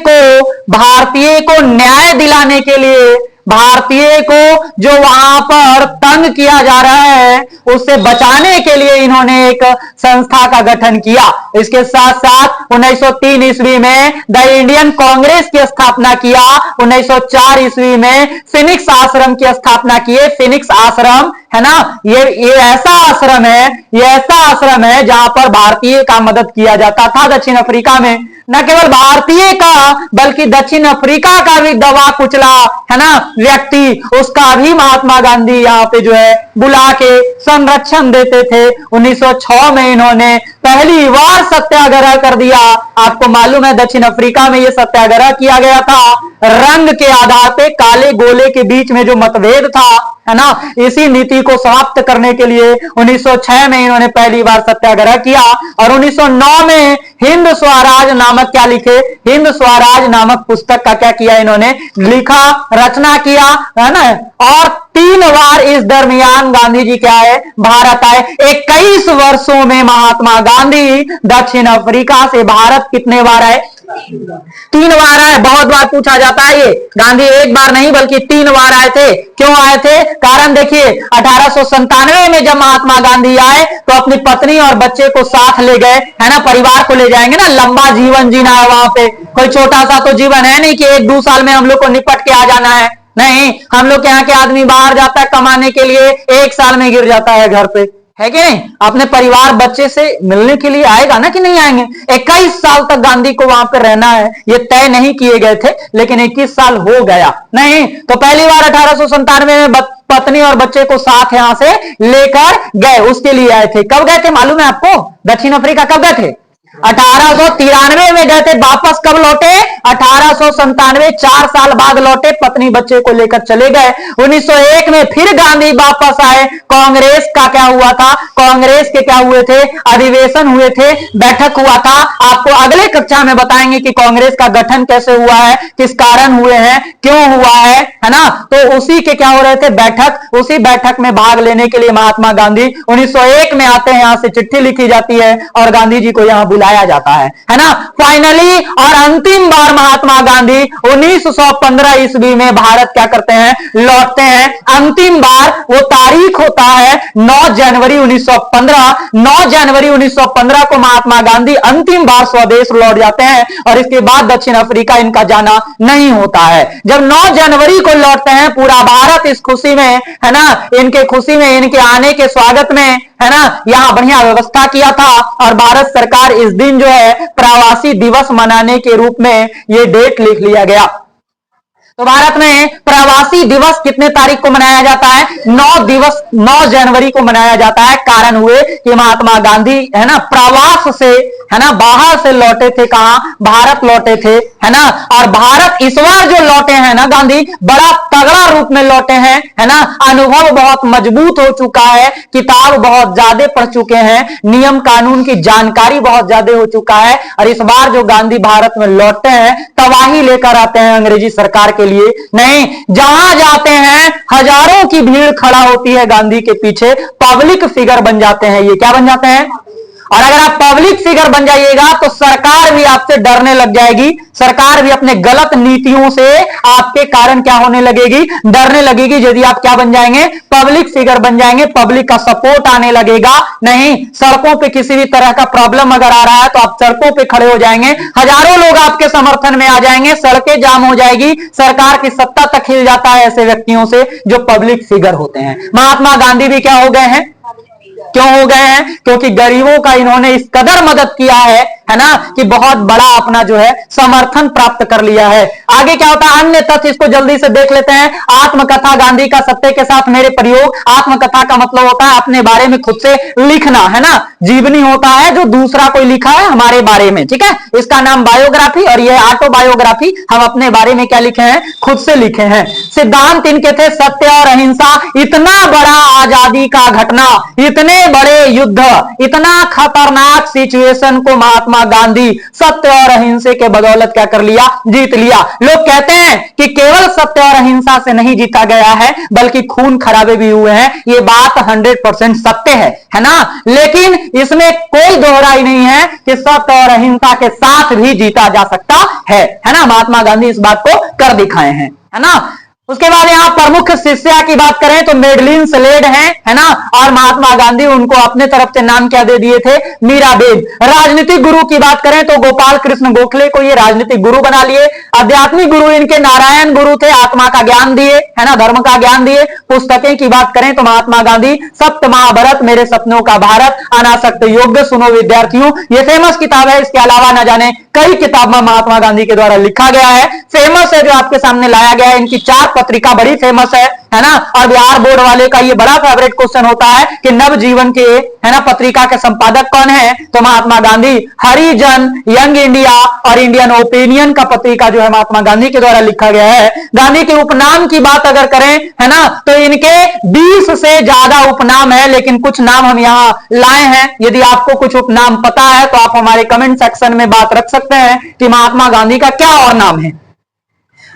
को न्याय दिलाने के लिए, भारतीय को जो वहां पर तंग किया जा रहा है उससे बचाने के लिए इन्होंने एक संस्था का गठन किया। इसके साथ साथ 1903 ईस्वी में द इंडियन कांग्रेस की स्थापना किया। 1904 ईस्वी में फिनिक्स आश्रम की स्थापना किए। फिनिक्स आश्रम है ना, ये ऐसा आश्रम है, ये ऐसा आश्रम है जहां पर भारतीय का मदद किया जाता था दक्षिण अफ्रीका में। न केवल भारतीय का बल्कि दक्षिण अफ्रीका का भी दबा कुचला, है ना, व्यक्ति, उसका भी महात्मा गांधी यहाँ पे जो है बुला के संरक्षण देते थे। 1906 में इन्होंने पहली बार सत्याग्रह कर दिया। आपको मालूम है दक्षिण अफ्रीका में यह सत्याग्रह किया गया था रंग के आधार पे, काले गोले के बीच में जो मतभेद था, है ना, इसी नीति को समाप्त करने के लिए 1906 में इन्होंने पहली बार सत्याग्रह किया। और 1909 में हिंद स्वराज नामक क्या लिखे, हिंद स्वराज नामक पुस्तक का क्या किया, इन्होंने लिखा, रचना किया, है ना। और 3 बार इस दरमियान गांधी जी क्या है, भारत आए। 21 वर्षों में महात्मा गांधी दक्षिण अफ्रीका से भारत कितने बार आए, 3 बार आए। बहुत बार पूछा जाता है ये, गांधी एक बार नहीं बल्कि 3 बार आए थे। क्यों आए थे, कारण देखिए, 1897 में जब महात्मा गांधी आए तो अपनी पत्नी और बच्चे को साथ ले गए, है ना, परिवार को ले जाएंगे ना, लंबा जीवन जीना है वहां पे, कोई छोटा सा तो जीवन है नहीं कि 1-2 साल में हम लोग को निपट के आ जाना है। नहीं, हम लोग यहाँ के आदमी बाहर जाता है कमाने के लिए, 1 साल में गिर जाता है घर पे, है कि नहीं। अपने परिवार बच्चे से मिलने के लिए आएगा ना कि नहीं आएंगे। 21 साल तक गांधी को वहां पे रहना है, ये तय नहीं किए गए थे, लेकिन 21 साल हो गया। नहीं तो पहली बार 1897 में पत्नी और बच्चे को साथ यहां से लेकर गए, उसके लिए आए थे। कब गए थे मालूम है आपको, दक्षिण अफ्रीका कब गए थे, 1893 में गए थे। वापस कब लौटे, 1897, 4 साल बाद लौटे, पत्नी बच्चे को लेकर चले गए। 1901 में फिर गांधी वापस आए। कांग्रेस का क्या हुआ था, कांग्रेस के क्या हुए थे, अधिवेशन हुए थे, बैठक हुआ था। आपको अगले कक्षा में बताएंगे कि कांग्रेस का गठन कैसे हुआ है, किस कारण हुए हैं, क्यों हुआ है ना। तो उसी के क्या हो रहे थे, बैठक, उसी बैठक में भाग लेने के लिए महात्मा गांधी 1901 में आते हैं। यहां से चिट्ठी लिखी जाती है और गांधी जी को यहां बुलाया जाता है ना। फाइनली और अंतिम बार महात्मा गांधी 1915 ईस्वी में भारत क्या करते हैं, लौटते हैं। अंतिम बार वो तारीख होता है 9 जनवरी 1915। 9 जनवरी 1915 को महात्मा गांधी अंतिम बार स्वदेश लौट जाते हैं और इसके बाद दक्षिण अफ्रीका इनका जाना नहीं होता है। जब 9 जनवरी को लौटते हैं, पूरा भारत इस खुशी में, है ना, इनके खुशी में, इनके आने के स्वागत में, है ना, यहां बढ़िया व्यवस्था किया था। और भारत सरकार इस दिन जो है प्रवासी दिवस मनाने के रूप में ये डेट लिख लिया गया। तो भारत में प्रवासी दिवस कितने तारीख को मनाया जाता है? 9 जनवरी को मनाया जाता है। कारण हुए कि महात्मा गांधी है ना प्रवास से, है ना, बाहर से लौटे थे। कहां? भारत लौटे थे, है ना। और भारत इस बार जो लौटे हैं ना गांधी, बड़ा तगड़ा रूप में लौटे हैं, है ना। अनुभव बहुत मजबूत हो चुका है, किताब बहुत ज्यादा पढ़ चुके हैं, नियम कानून की जानकारी बहुत ज्यादा हो चुका है। और इस बार जो गांधी भारत में लौटते हैं, तबाही लेकर आते हैं अंग्रेजी सरकार के लिए नहीं। जहां जाते हैं हजारों की भीड़ खड़ा होती है गांधी के पीछे, पब्लिक फिगर बन जाते हैं। ये क्या बन जाते हैं? और अगर आप पब्लिक फिगर बन जाइएगा तो सरकार भी आपसे डरने लग जाएगी। सरकार भी अपने गलत नीतियों से आपके कारण क्या होने लगेगी? डरने लगेगी। यदि आप क्या बन जाएंगे? पब्लिक फिगर बन जाएंगे, पब्लिक का सपोर्ट आने लगेगा। नहीं, सड़कों पे किसी भी तरह का प्रॉब्लम अगर आ रहा है तो आप सड़कों पे खड़े हो जाएंगे, हजारों लोग आपके समर्थन में आ जाएंगे, सड़कें जाम हो जाएगी, सरकार की सत्ता तक हिल जाता है ऐसे व्यक्तियों से जो पब्लिक फिगर होते हैं। महात्मा गांधी भी क्या हो गए हैं? क्यों हो गए हैं? क्योंकि गरीबों का इन्होंने इस कदर मदद किया है ना, कि बहुत बड़ा अपना जो है समर्थन प्राप्त कर लिया है। आगे क्या होता है? अन्य तथ्य इसको जल्दी से देख लेते हैं। आत्मकथा गांधी का सत्य के साथ मेरे प्रयोग। आत्मकथा का मतलब होता है अपने बारे में खुद से लिखना, है ना। जीवनी होता है जो दूसरा कोई लिखा है हमारे बारे में, ठीक है। इसका नाम बायोग्राफी और यह ऑटोबायोग्राफी। हम अपने बारे में क्या लिखे हैं? खुद से लिखे हैं। सिद्धांत इनके थे सत्य और अहिंसा। इतना बड़ा आजादी का घटना, इतने बड़े युद्ध, इतना खतरनाक सिचुएशन को महात्मा गांधी सत्य और अहिंसा के बदौलत क्या कर लिया? जीत लिया। लोग कहते हैं कि केवल सत्य और अहिंसा से नहीं जीता गया है, बल्कि खून खराबे भी हुए हैं। ये बात 100% सत्य है ना। लेकिन इसमें कोई दोहराई नहीं है कि सत्य और अहिंसा के साथ भी जीता जा सकता है ना। महात्मा गांधी इस बात को कर दिखाए हैं, है ना। उसके बाद यहां प्रमुख शिष्या की बात करें तो मेडलिन स्लेड है ना। और महात्मा गांधी उनको अपने तरफ से नाम क्या दे दिए थे? मीराबेन। राजनीतिक गुरु की बात करें तो गोपाल कृष्ण गोखले को ये राजनीतिक गुरु बना लिए। आध्यात्मिक गुरु इनके नारायण गुरु थे, आत्मा का ज्ञान दिए, है ना, धर्म का ज्ञान दिए। पुस्तकें की बात करें तो महात्मा गांधी सप्त महाभारत, मेरे सपनों का भारत, अनासक्त योग, सुनो विद्यार्थियों, ये फेमस किताब है। इसके अलावा न जाने कई किताब में महात्मा गांधी के द्वारा लिखा गया है। फेमस है जो आपके सामने लाया गया है, इनकी 4 पत्रिका बड़ी फेमस है ना। और बिहार बोर्ड वाले का ये बड़ा फेवरेट क्वेश्चन होता है कि नवजीवन के, है ना, पत्रिका के संपादक कौन है? तो महात्मा गांधी। हरिजन, यंग इंडिया और इंडियन ओपिनियन का पत्रिका जो है महात्मा गांधी के द्वारा लिखा गया है। गांधी के उपनाम की बात अगर करें, है ना, तो इनके 20 से ज्यादा उपनाम है, लेकिन कुछ नाम हम यहां लाए हैं। यदि आपको कुछ उपनाम पता है तो आप हमारे कमेंट सेक्शन में बात रख सकते हैं कि महात्मा गांधी का क्या और नाम है।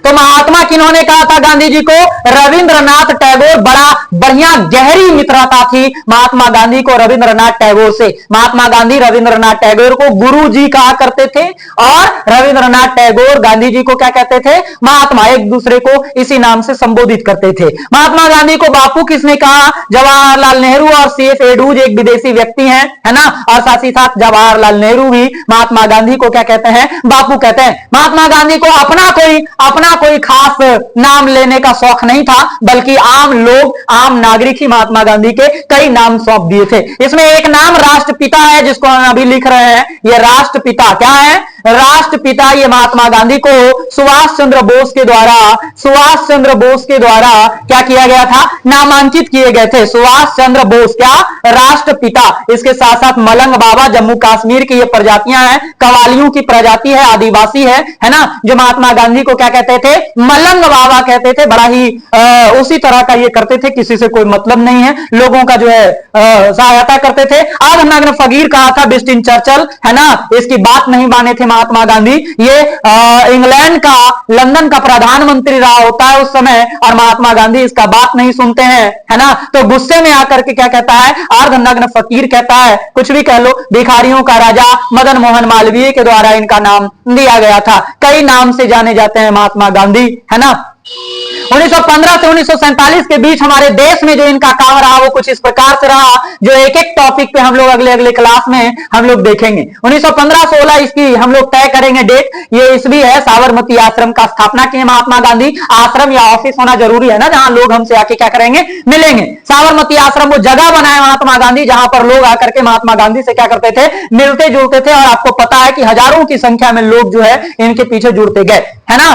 तो महात्मा किन्होंने कहा था गांधी जी को? रविंद्रनाथ टैगोर। बड़ा बढ़िया गहरी मित्रता थी महात्मा गांधी को रविंद्रनाथ टैगोर से। महात्मा गांधी रविंद्रनाथ टैगोर को गुरु जी कहा करते थे और रविंद्रनाथ टैगोर गांधी जी को क्या कहते थे? महात्मा। एक दूसरे को इसी नाम से संबोधित करते थे। महात्मा गांधी को बापू किसने कहा? जवाहरलाल नेहरू और CF एडूज एक विदेशी व्यक्ति हैं, है ना। और साथ ही साथ जवाहरलाल नेहरू भी महात्मा गांधी को क्या कहते हैं? बापू कहते हैं। महात्मा गांधी को अपना कोई खास नाम लेने का शौक नहीं था, बल्कि आम लोग, आम नागरिक ही महात्मा गांधी के कई नाम सौंप दिए थे। इसमें एक नाम राष्ट्रपिता है जिसको हम अभी लिख रहे हैं। ये राष्ट्रपिता क्या है? राष्ट्रपिता। ये महात्मा गांधी को सुभाष चंद्र बोस के द्वारा क्या किया गया था? नामांकित किए गए थे। सुभाष चंद्र बोस क्या? राष्ट्रपिता। इसके साथ साथ मलंग बाबा, जम्मू कश्मीर की ये प्रजातियां हैं, कवालियों की प्रजाति है, आदिवासी है ना, जो महात्मा गांधी को क्या कहते थे? मलंग बाबा कहते थे। बड़ा ही उसी तरह का ये करते थे, किसी से कोई मतलब नहीं है, लोगों का जो है सहायता करते थे। आधनग्न फकीर कहा था विंस्टन चर्चिल, है ना। इसकी बात नहीं माने थे महात्मा गांधी। ये इंग्लैंड का, लंदन का प्रधानमंत्री रहा होता है उस समय, और महात्मा गांधी इसका बात नहीं सुनते हैं, है ना। तो गुस्से में आकर के क्या कहता है? अर्धनग्न फकीर कहता है, कुछ भी कह लो। भिखारियों का राजा मदन मोहन मालवीय के द्वारा इनका नाम दिया गया था। कई नाम से जाने जाते हैं महात्मा गांधी, है ना। 1915 से 1947 के बीच हमारे देश में जो इनका काम रहा वो कुछ इस प्रकार से रहा, जो एक एक टॉपिक पे हम लोग अगले क्लास में हम लोग देखेंगे। 1915-16 इसकी हम लोग तय करेंगे डेट। ये ईस्वी है, साबरमती आश्रम का स्थापना किए महात्मा गांधी। आश्रम या ऑफिस होना जरूरी है ना, जहां लोग हमसे आके क्या करेंगे? मिलेंगे। साबरमती आश्रम वो जगह बनाए महात्मा गांधी जहां पर लोग आकर के महात्मा गांधी से क्या करते थे? मिलते जुलते थे। और आपको पता है कि हजारों की संख्या में लोग जो है इनके पीछे जुड़ते गए, है ना।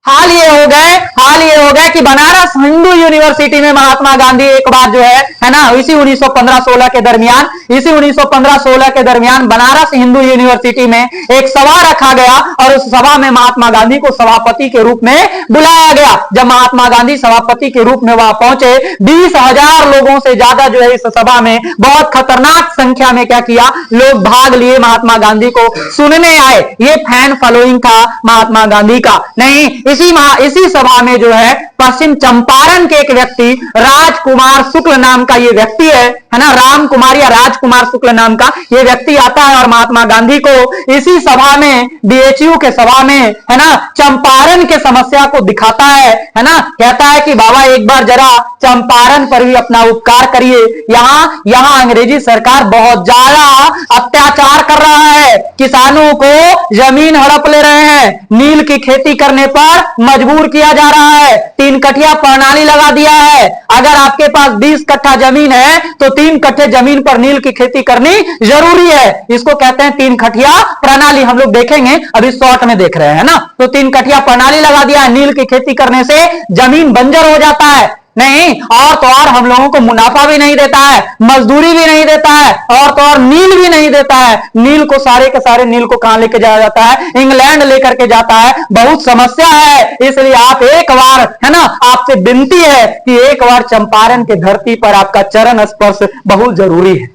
हाल ये हो गए कि बनारस हिंदू यूनिवर्सिटी में महात्मा गांधी एक बार जो है ना, इसी 1915-16 के दरमियान, इसी 1915-16 के दरमियान बनारस हिंदू यूनिवर्सिटी में एक सभा रखा गया और उस सभा में महात्मा गांधी को सभापति के रूप में बुलाया गया। जब महात्मा गांधी सभापति के रूप में वहां पहुंचे, 20,000 लोगों से ज्यादा जो है इस सभा में, बहुत खतरनाक संख्या में क्या किया, लोग भाग लिए, महात्मा गांधी को सुनने आए। ये फैन फॉलोइंग था महात्मा गांधी का। नहीं, इसी सभा में जो है पश्चिम चंपारण के एक व्यक्ति राजकुमार शुक्ल नाम का ये व्यक्ति है ना, राम कुमार या राजकुमार शुक्ल नाम का ये व्यक्ति आता है और महात्मा गांधी को इसी सभा में, बीएचयू के सभा में है ना, चंपारण के समस्या को दिखाता है ना, कहता है कि बाबा एक बार जरा चंपारण पर भी अपना उपकार करिए। यहां अंग्रेजी सरकार बहुत ज्यादा अत्याचार कर रहा है, किसानों को जमीन हड़प ले रहे हैं, नील की खेती करने पर मजबूर किया जा रहा है, 3 कठिया प्रणाली लगा दिया है। अगर आपके पास 20 कट्ठा जमीन है तो 3 कट्ठे जमीन पर नील की खेती करनी जरूरी है। इसको कहते हैं 3 कठिया प्रणाली। हम लोग देखेंगे, अभी शॉर्ट में देख रहे हैं ना। तो 3 कठिया प्रणाली लगा दिया है, नील की खेती करने से जमीन बंजर हो जाता है। नहीं, और तो और हम लोगों को मुनाफा भी नहीं देता है, मजदूरी भी नहीं देता है, और तो और नील भी नहीं देता है। नील को सारे के सारे नील को कहां लेके जाया जाता है, इंग्लैंड लेकर के जाता है। बहुत समस्या है, इसलिए आप एक बार है ना, आपसे विनती है कि एक बार चंपारण की धरती पर आपका चरण स्पर्श बहुत जरूरी है।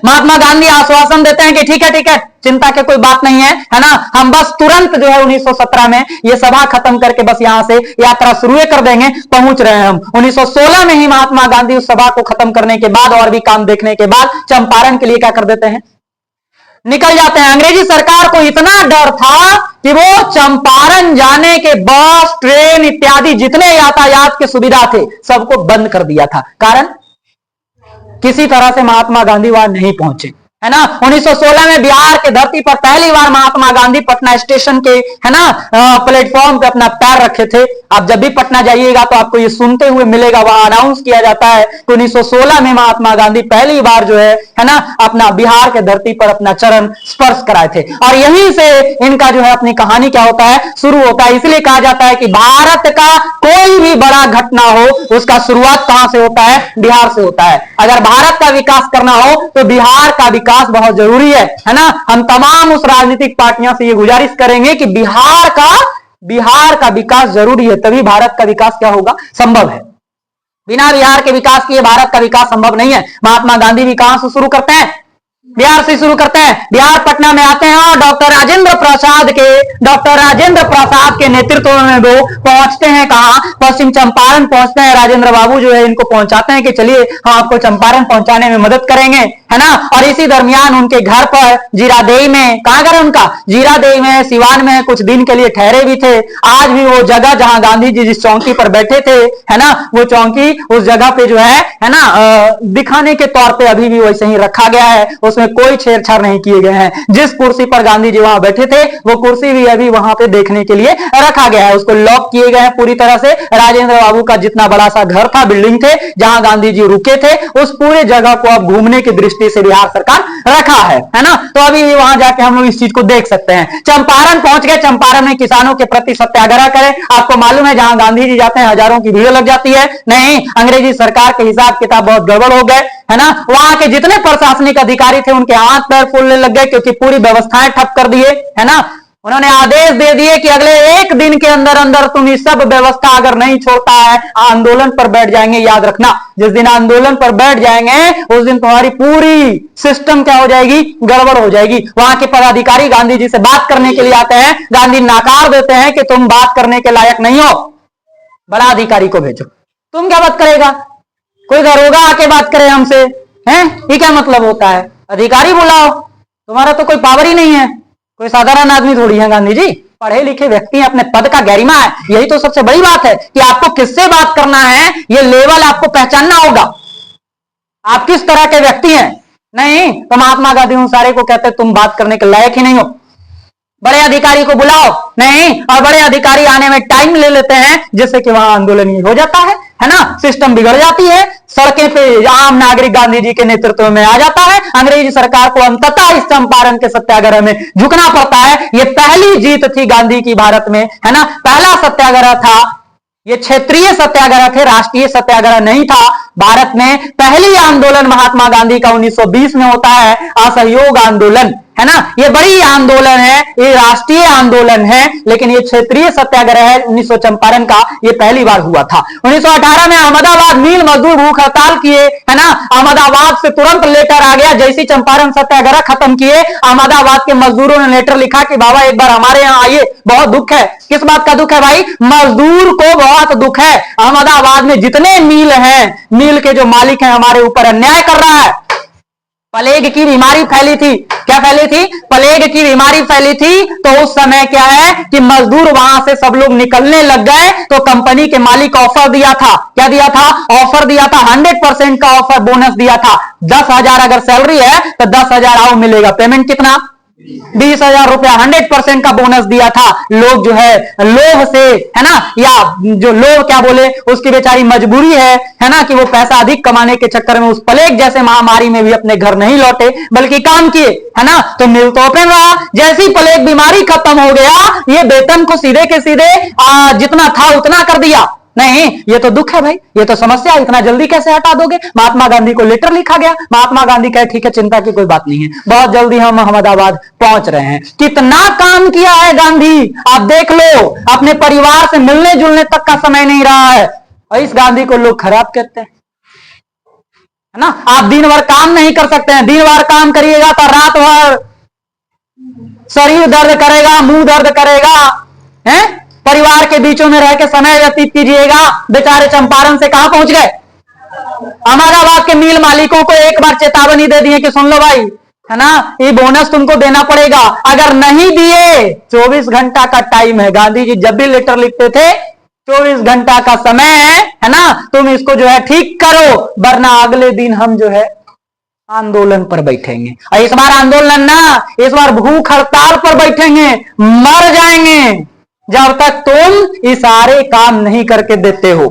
महात्मा गांधी आश्वासन देते हैं कि ठीक है, चिंता की कोई बात नहीं है ना, हम बस तुरंत जो है 1917 में ये सभा खत्म करके बस यहां से यात्रा शुरू कर देंगे, पहुंच रहे हैं हम। 1916 में ही महात्मा गांधी उस सभा को खत्म करने के बाद और भी काम देखने के बाद चंपारण के लिए क्या कर देते हैं, निकल जाते हैं। अंग्रेजी सरकार को इतना डर था कि वो चंपारण जाने के बस, ट्रेन इत्यादि जितने यातायात की सुविधा थे सबको बंद कर दिया था। कारण किसी तरह से महात्मा गांधी वहां नहीं पहुंचे, है ना। 1916 में बिहार के धरती पर पहली बार महात्मा गांधी पटना स्टेशन के है ना प्लेटफॉर्म पे अपना पैर रखे थे। आप जब भी पटना जाइएगा तो आपको ये सुनते हुए मिलेगा, वहां अनाउंस किया जाता है कि 1916 में महात्मा गांधी पहली बार जो है ना, अपना बिहार के धरती पर अपना चरण स्पर्श कराए थे। और यहीं से इनका जो है अपनी कहानी क्या होता है, शुरू होता है। इसलिए कहा जाता है कि भारत का कोई भी बड़ा घटना हो उसका शुरुआत कहां से होता है, बिहार से होता है। अगर भारत का विकास करना हो तो बिहार का विकास बहुत जरूरी है ना। हम तमाम उस राजनीतिक पार्टियों से ये गुजारिश करेंगे कि बिहार का विकास जरूरी है, तभी भारत का विकास क्या होगा, संभव है। बिना बिहार के विकास किए भारत का विकास संभव नहीं है। महात्मा गांधी भी कहां से शुरू करते हैं, बिहार से शुरू करते हैं। बिहार पटना में आते हैं और डॉक्टर राजेंद्र प्रसाद के नेतृत्व में वो पहुंचते हैं कहां, पश्चिम चंपारण पहुंचते हैं। राजेंद्र बाबू जो है इनको पहुंचाते हैं कि चलिए हम आपको चंपारण पहुंचाने में मदद करेंगे, है ना। और इसी दरमियान उनके घर पर जीरादेई में, कहां घर उनका, जीरादेई में, सिवान में कुछ दिन के लिए ठहरे भी थे। आज भी वो जगह जहां गांधी जी जिस चौकी पर बैठे थे, है ना, वो चौकी उस जगह पे जो है ना, दिखाने के तौर पे अभी भी वैसे ही रखा गया है, उसमें कोई छेड़छाड़ नहीं किए गए हैं। जिस कुर्सी पर गांधी जी वहां बैठे थे वो कुर्सी भी अभी वहां पे देखने के लिए रखा गया है, उसको लॉक किए गए हैं पूरी तरह से। राजेंद्र बाबू का जितना बड़ा सा घर था, बिल्डिंग थे जहां गांधी जी रुके थे, उस पूरे जगह को अब घूमने की दृष्टि से बिहार सरकार रखा है ना। तो अभी भी वहां जाके हम लोग इस चीज को देख सकते हैं। चंपारण पहुंच गए, चंपारण में किसानों के प्रति सत्याग्रह करें। आपको मालूम है जहां गांधी जी जाते हैं हजारों की भीड़ लग जाती है। नहीं, अंग्रेजी सरकार के हिसाब किताब बहुत गड़बड़ हो गए, है ना। वहां के जितने प्रशासनिक अधिकारी थे उनके हाथ पैर फूलने लग गए क्योंकि पूरी व्यवस्थाएं ठप कर दिए, है ना। उन्होंने आदेश दे दिए कि अगले 1 दिन के अंदर अंदर तुम ये सब व्यवस्था अगर नहीं छोड़ता है, आंदोलन पर बैठ जाएंगे। याद रखना, जिस दिन आंदोलन पर बैठ जाएंगे उस दिन तुम्हारी पूरी सिस्टम क्या हो जाएगी, गड़बड़ हो जाएगी। वहां के पदाधिकारी गांधी जी से बात करने के लिए आते हैं, गांधी नकार देते हैं कि तुम बात करने के लायक नहीं हो, बड़ा अधिकारी को भेजो। तुम क्या बात करेगा, कोई दरोगा आके बात करे हमसे, हैं, ये क्या मतलब होता है, अधिकारी बुलाओ, तुम्हारा तो कोई पावर ही नहीं है, कोई साधारण आदमी थोड़ी है गांधी जी, पढ़े लिखे व्यक्ति हैं, अपने पद का गरिमा है। यही तो सबसे बड़ी बात है कि आपको किससे बात करना है, ये लेवल आपको पहचानना होगा, आप किस तरह के व्यक्ति हैं। नहीं तो महात्मा गांधी उन सारे को कहते तुम बात करने के लायक ही नहीं हो। बड़े अधिकारी को बुलाओ, नहीं, और बड़े अधिकारी आने में टाइम ले लेते हैं, जिससे कि वहां आंदोलन ही हो जाता है ना, सिस्टम बिगड़ जाती है, सड़कें पे आम नागरिक गांधी जी के नेतृत्व में आ जाता है, अंग्रेजी सरकार को अंततः इस चंपारण के सत्याग्रह में झुकना पड़ता है। ये पहली जीत थी गांधी की भारत में, है ना, पहला सत्याग्रह था, ये क्षेत्रीय सत्याग्रह थे, राष्ट्रीय सत्याग्रह नहीं था। भारत में पहली आंदोलन महात्मा गांधी का 1920 में होता है, असहयोग आंदोलन, है ना, ये बड़ी आंदोलन है, ये राष्ट्रीय आंदोलन है, लेकिन ये क्षेत्रीय सत्याग्रह है 1900 चंपारण का, ये पहली बार हुआ था। 1918 में अहमदाबाद मिल मजदूर भूख हड़ताल किए, है ना, अहमदाबाद से तुरंत लेटर आ गया, जैसी चंपारण सत्याग्रह खत्म किए, अहमदाबाद के मजदूरों ने लेटर लिखा कि बाबा एक बार हमारे यहाँ आइए, बहुत दुख है। किस बात का दुख है भाई? मजदूर को बहुत दुख है, अहमदाबाद में जितने मिल हैं, मिल के जो मालिक हैं हमारे ऊपर अन्याय कर रहा है। प्लेग की बीमारी फैली थी, क्या फैली थी? प्लेग की बीमारी फैली थी, तो उस समय क्या है कि मजदूर वहां से सब लोग निकलने लग गए, तो कंपनी के मालिक ऑफर दिया था, क्या दिया था? ऑफर दिया था, 100% का ऑफर बोनस दिया था। 10,000 अगर सैलरी है तो 10,000 आओ मिलेगा, पेमेंट कितना? 20,000 रुपया, 100% का बोनस दिया था। लोग जो है लोभ से, है ना, या जो लोभ क्या बोले, उसकी बेचारी मजबूरी है ना, कि वो पैसा अधिक कमाने के चक्कर में उस प्लेग जैसे महामारी में भी अपने घर नहीं लौटे, बल्कि काम किए, है ना, तो मिल तो ओपन रहा। जैसी प्लेग बीमारी खत्म हो गया, ये वेतन को सीधे के सीधे जितना था उतना कर दिया। नहीं, ये तो दुख है भाई, ये तो समस्या, इतना जल्दी कैसे हटा दोगे? महात्मा गांधी को लेटर लिखा गया, महात्मा गांधी कहे ठीक है, चिंता की कोई बात नहीं है, बहुत जल्दी हम अहमदाबाद पहुंच रहे हैं। कितना काम किया है गांधी, आप देख लो, अपने परिवार से मिलने जुलने तक का समय नहीं रहा है, और इस गांधी को लोग खराब कहते हैं, है ना। आप दिन भर काम नहीं कर सकते हैं, दिन भर काम करिएगा तो रात भर शरीर दर्द करेगा, मुंह दर्द करेगा, है, परिवार के बीचों में रह के समय व्यतीत कीजिएगा। बेचारे चंपारण से कहां पहुंच गए? अहमदाबाद के मिल मालिकों को एक बार चेतावनी दे दिए कि सुन लो भाई, है ना, ये बोनस तुमको देना पड़ेगा, अगर नहीं दिए 24 घंटा का टाइम है। गांधी जी जब भी लेटर लिखते थे 24 घंटा का समय है ना, तुम इसको जो है ठीक करो, वरना अगले दिन हम जो है आंदोलन पर बैठेंगे। और इस बार आंदोलन ना, इस बार भूख हड़ताल पर बैठेंगे, मर जाएंगे जब तक तुम ये सारे काम नहीं करके देते हो।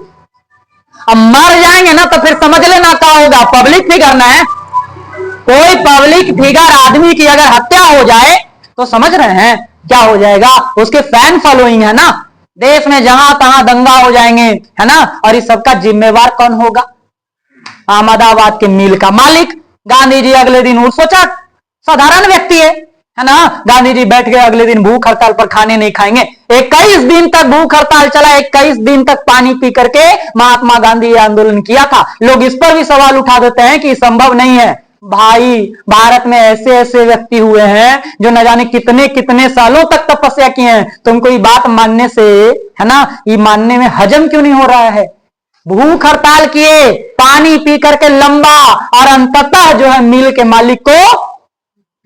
अब मर जाएंगे ना तो फिर समझ लेना क्या होगा। पब्लिक फिगर ना है, कोई पब्लिक फिगर आदमी की अगर हत्या हो जाए तो समझ रहे हैं क्या हो जाएगा? उसके फैन फॉलोइंग है ना, देश में जहां तहां दंगा हो जाएंगे, है ना, और इस सबका जिम्मेवार कौन होगा? अहमदाबाद के मिल का मालिक। गांधी जी अगले दिन उठ सोचा, साधारण व्यक्ति है ना, गांधी जी बैठ गए, अगले दिन भूख हड़ताल पर खाने नहीं खाएंगे। 21 दिन तक भूख हड़ताल चला, 21 दिन तक पानी पी करके महात्मा गांधी ये आंदोलन किया था। लोग इस पर भी सवाल उठा देते हैं कि संभव नहीं है। भाई, भारत में ऐसे ऐसे व्यक्ति हुए हैं जो न जाने कितने कितने सालों तक तपस्या किए हैं। तुमको ये बात मानने से, है ना, ये मानने में हजम क्यों नहीं हो रहा है? भूख हड़ताल किए, पानी पी करके लंबा, और अंततः जो है मिल के मालिक को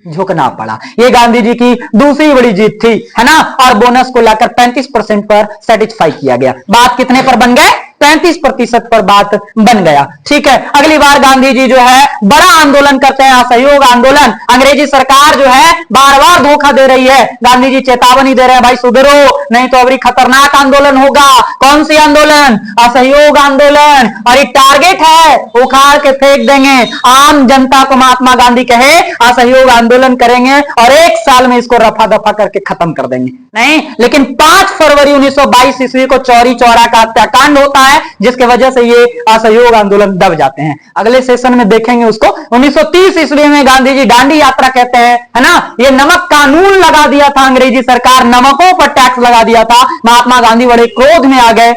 झुकना पड़ा। ये गांधी जी की दूसरी बड़ी जीत थी, है ना, और बोनस को लाकर 35% पर सेटिस्फाई किया गया। बात कितने पर बन गए? 35% पर बात बन गया। ठीक है, अगली बार गांधी जी जो है बड़ा आंदोलन करते हैं, असहयोग आंदोलन। अंग्रेजी सरकार जो है बार बार धोखा दे रही है, गांधी जी चेतावनी दे रहे हैं, भाई सुधरो, नहीं तो अभी खतरनाक आंदोलन होगा। कौन सी आंदोलन? असहयोग आंदोलन। और ये टारगेट है, उखाड़ के फेंक देंगे। आम जनता को महात्मा गांधी कहे असहयोग आंदोलन करेंगे और 1 साल में इसको रफा दफा करके खत्म कर देंगे। नहीं, लेकिन 5 फरवरी 1922 ईस्वी को चौरी चौरा का हत्याकांड होता है, जिसके वजह से ये असहयोग आंदोलन दब जाते हैं। अगले सेशन में देखेंगे उसको। 1930 ईस्वी में गांधी जी दांडी यात्रा कहते हैं, है ना, ये नमक कानून लगा दिया था अंग्रेजी सरकार, नमकों पर टैक्स लगा दिया था। महात्मा गांधी बड़े क्रोध में आ गए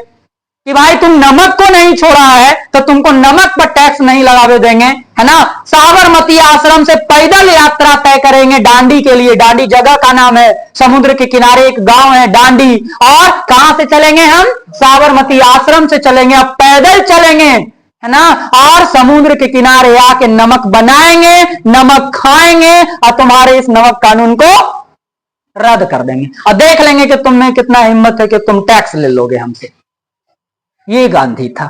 कि भाई तुम नमक को नहीं छोड़ा है तो तुमको नमक पर टैक्स नहीं लगावे देंगे, है ना। साबरमती आश्रम से पैदल यात्रा तय करेंगे डांडी के लिए। डांडी जगह का नाम है, समुद्र के किनारे एक गांव है डांडी। और कहां से चलेंगे हम? साबरमती आश्रम से चलेंगे, अब पैदल चलेंगे, है ना, और समुद्र के किनारे आके नमक बनाएंगे, नमक खाएंगे, और तुम्हारे इस नमक कानून को रद्द कर देंगे, और देख लेंगे कि तुम्हें कितना हिम्मत है कि तुम टैक्स ले लोगे हमसे। ये गांधी था।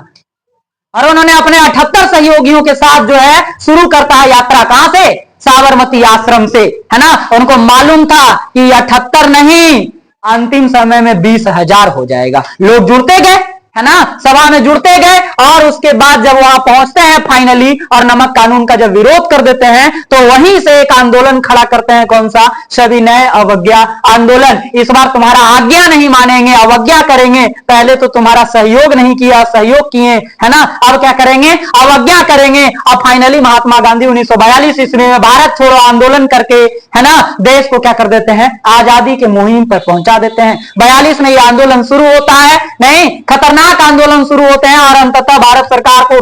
और उन्होंने अपने 78 सहयोगियों के साथ जो है शुरू करता है यात्रा। कहां से? साबरमती आश्रम से, है ना। उनको मालूम था कि 78 नहीं, अंतिम समय में 20,000 हो जाएगा। लोग जुड़ते गए, है ना, सभा में जुड़ते गए और उसके बाद जब वहां पहुंचते हैं फाइनली और नमक कानून का जब विरोध कर देते हैं तो वहीं से एक आंदोलन खड़ा करते हैं। कौन सा? सविनय अवज्ञा आंदोलन। इस बार तुम्हारा आज्ञा नहीं मानेंगे, अवज्ञा करेंगे। पहले तो तुम्हारा सहयोग नहीं किया, सहयोग किए, है ना, अब क्या करेंगे? अवज्ञा करेंगे। और फाइनली महात्मा गांधी 1942 ईस्वी में भारत छोड़ो आंदोलन करके, है ना, देश को क्या कर देते हैं? आजादी के मुहिम पर पहुंचा देते हैं। 42 में यह आंदोलन शुरू होता है। नहीं, खतरनाक आंदोलन शुरू होते हैं और अंततः भारत सरकार को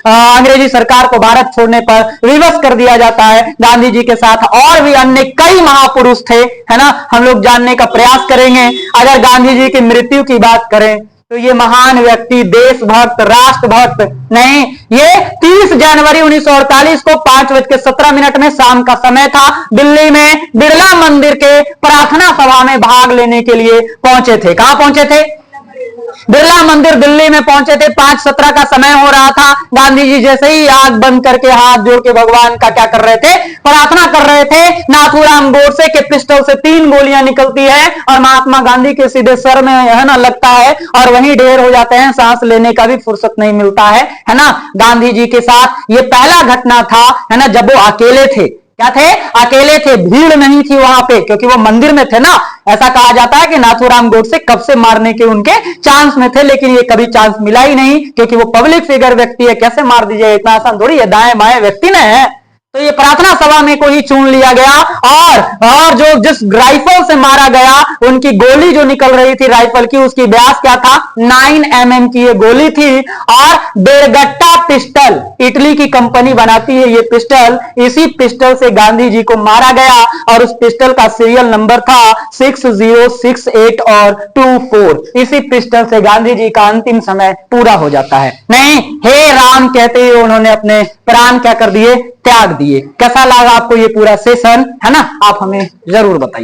अंग्रेजी सरकार को भारत छोड़ने पर विवश कर दिया जाता है। गांधी जी के साथ और भी अन्य कई महापुरुष थे, है ना, हम लोग जानने का प्रयास करेंगे। अगर गांधी जी की मृत्यु की बात करें तो ये महान व्यक्ति, देशभक्त, राष्ट्रभक्त नहीं, ये 30 जनवरी 1948 को 5:17 में शाम का समय था, दिल्ली में बिरला मंदिर के प्रार्थना सभा में भाग लेने के लिए पहुंचे थे। कहां पहुंचे थे? बिरला मंदिर दिल्ली में पहुंचे थे। 5:17 का समय हो रहा था। गांधी जी जैसे ही आंख बंद करके हाथ जोड़ के भगवान का क्या कर रहे थे? प्रार्थना कर रहे थे। नाथूराम गोडसे के पिस्टल से 3 गोलियां निकलती है और महात्मा गांधी के सीधे सर में, है ना, लगता है और वहीं ढेर हो जाते हैं। सांस लेने का भी फुर्सत नहीं मिलता है ना। गांधी जी के साथ ये पहला घटना था, है ना, जब वो अकेले थे। क्या थे? अकेले थे, भीड़ नहीं थी वहां पे, क्योंकि वो मंदिर में थे ना। ऐसा कहा जाता है कि नाथूराम गोडसे कब से मारने के उनके चांस में थे, लेकिन ये कभी चांस मिला ही नहीं, क्योंकि वो पब्लिक फिगर व्यक्ति है, कैसे मार दीजिए? इतना आसान थोड़ी है, दाएं बाएं व्यक्ति ने है। तो ये प्रार्थना सभा में को ही चुन लिया गया और जो जिस राइफल से मारा गया, उनकी गोली जो निकल रही थी राइफल की, उसकी व्यास क्या था? 9 mm की ये गोली थी। और बेरगट्टा पिस्टल, इटली की कंपनी बनाती है ये पिस्टल, इसी पिस्टल से गांधी जी को मारा गया और उस पिस्टल का सीरियल नंबर था 6068 और 24। इसी पिस्टल से गांधी जी का अंतिम समय पूरा हो जाता है। नहीं, हे राम कहते हुए उन्होंने अपने प्राण क्या कर दिए? त्याग दिए। कैसा लगा आपको ये पूरा सेशन, है ना? आप हमें जरूर बताइए।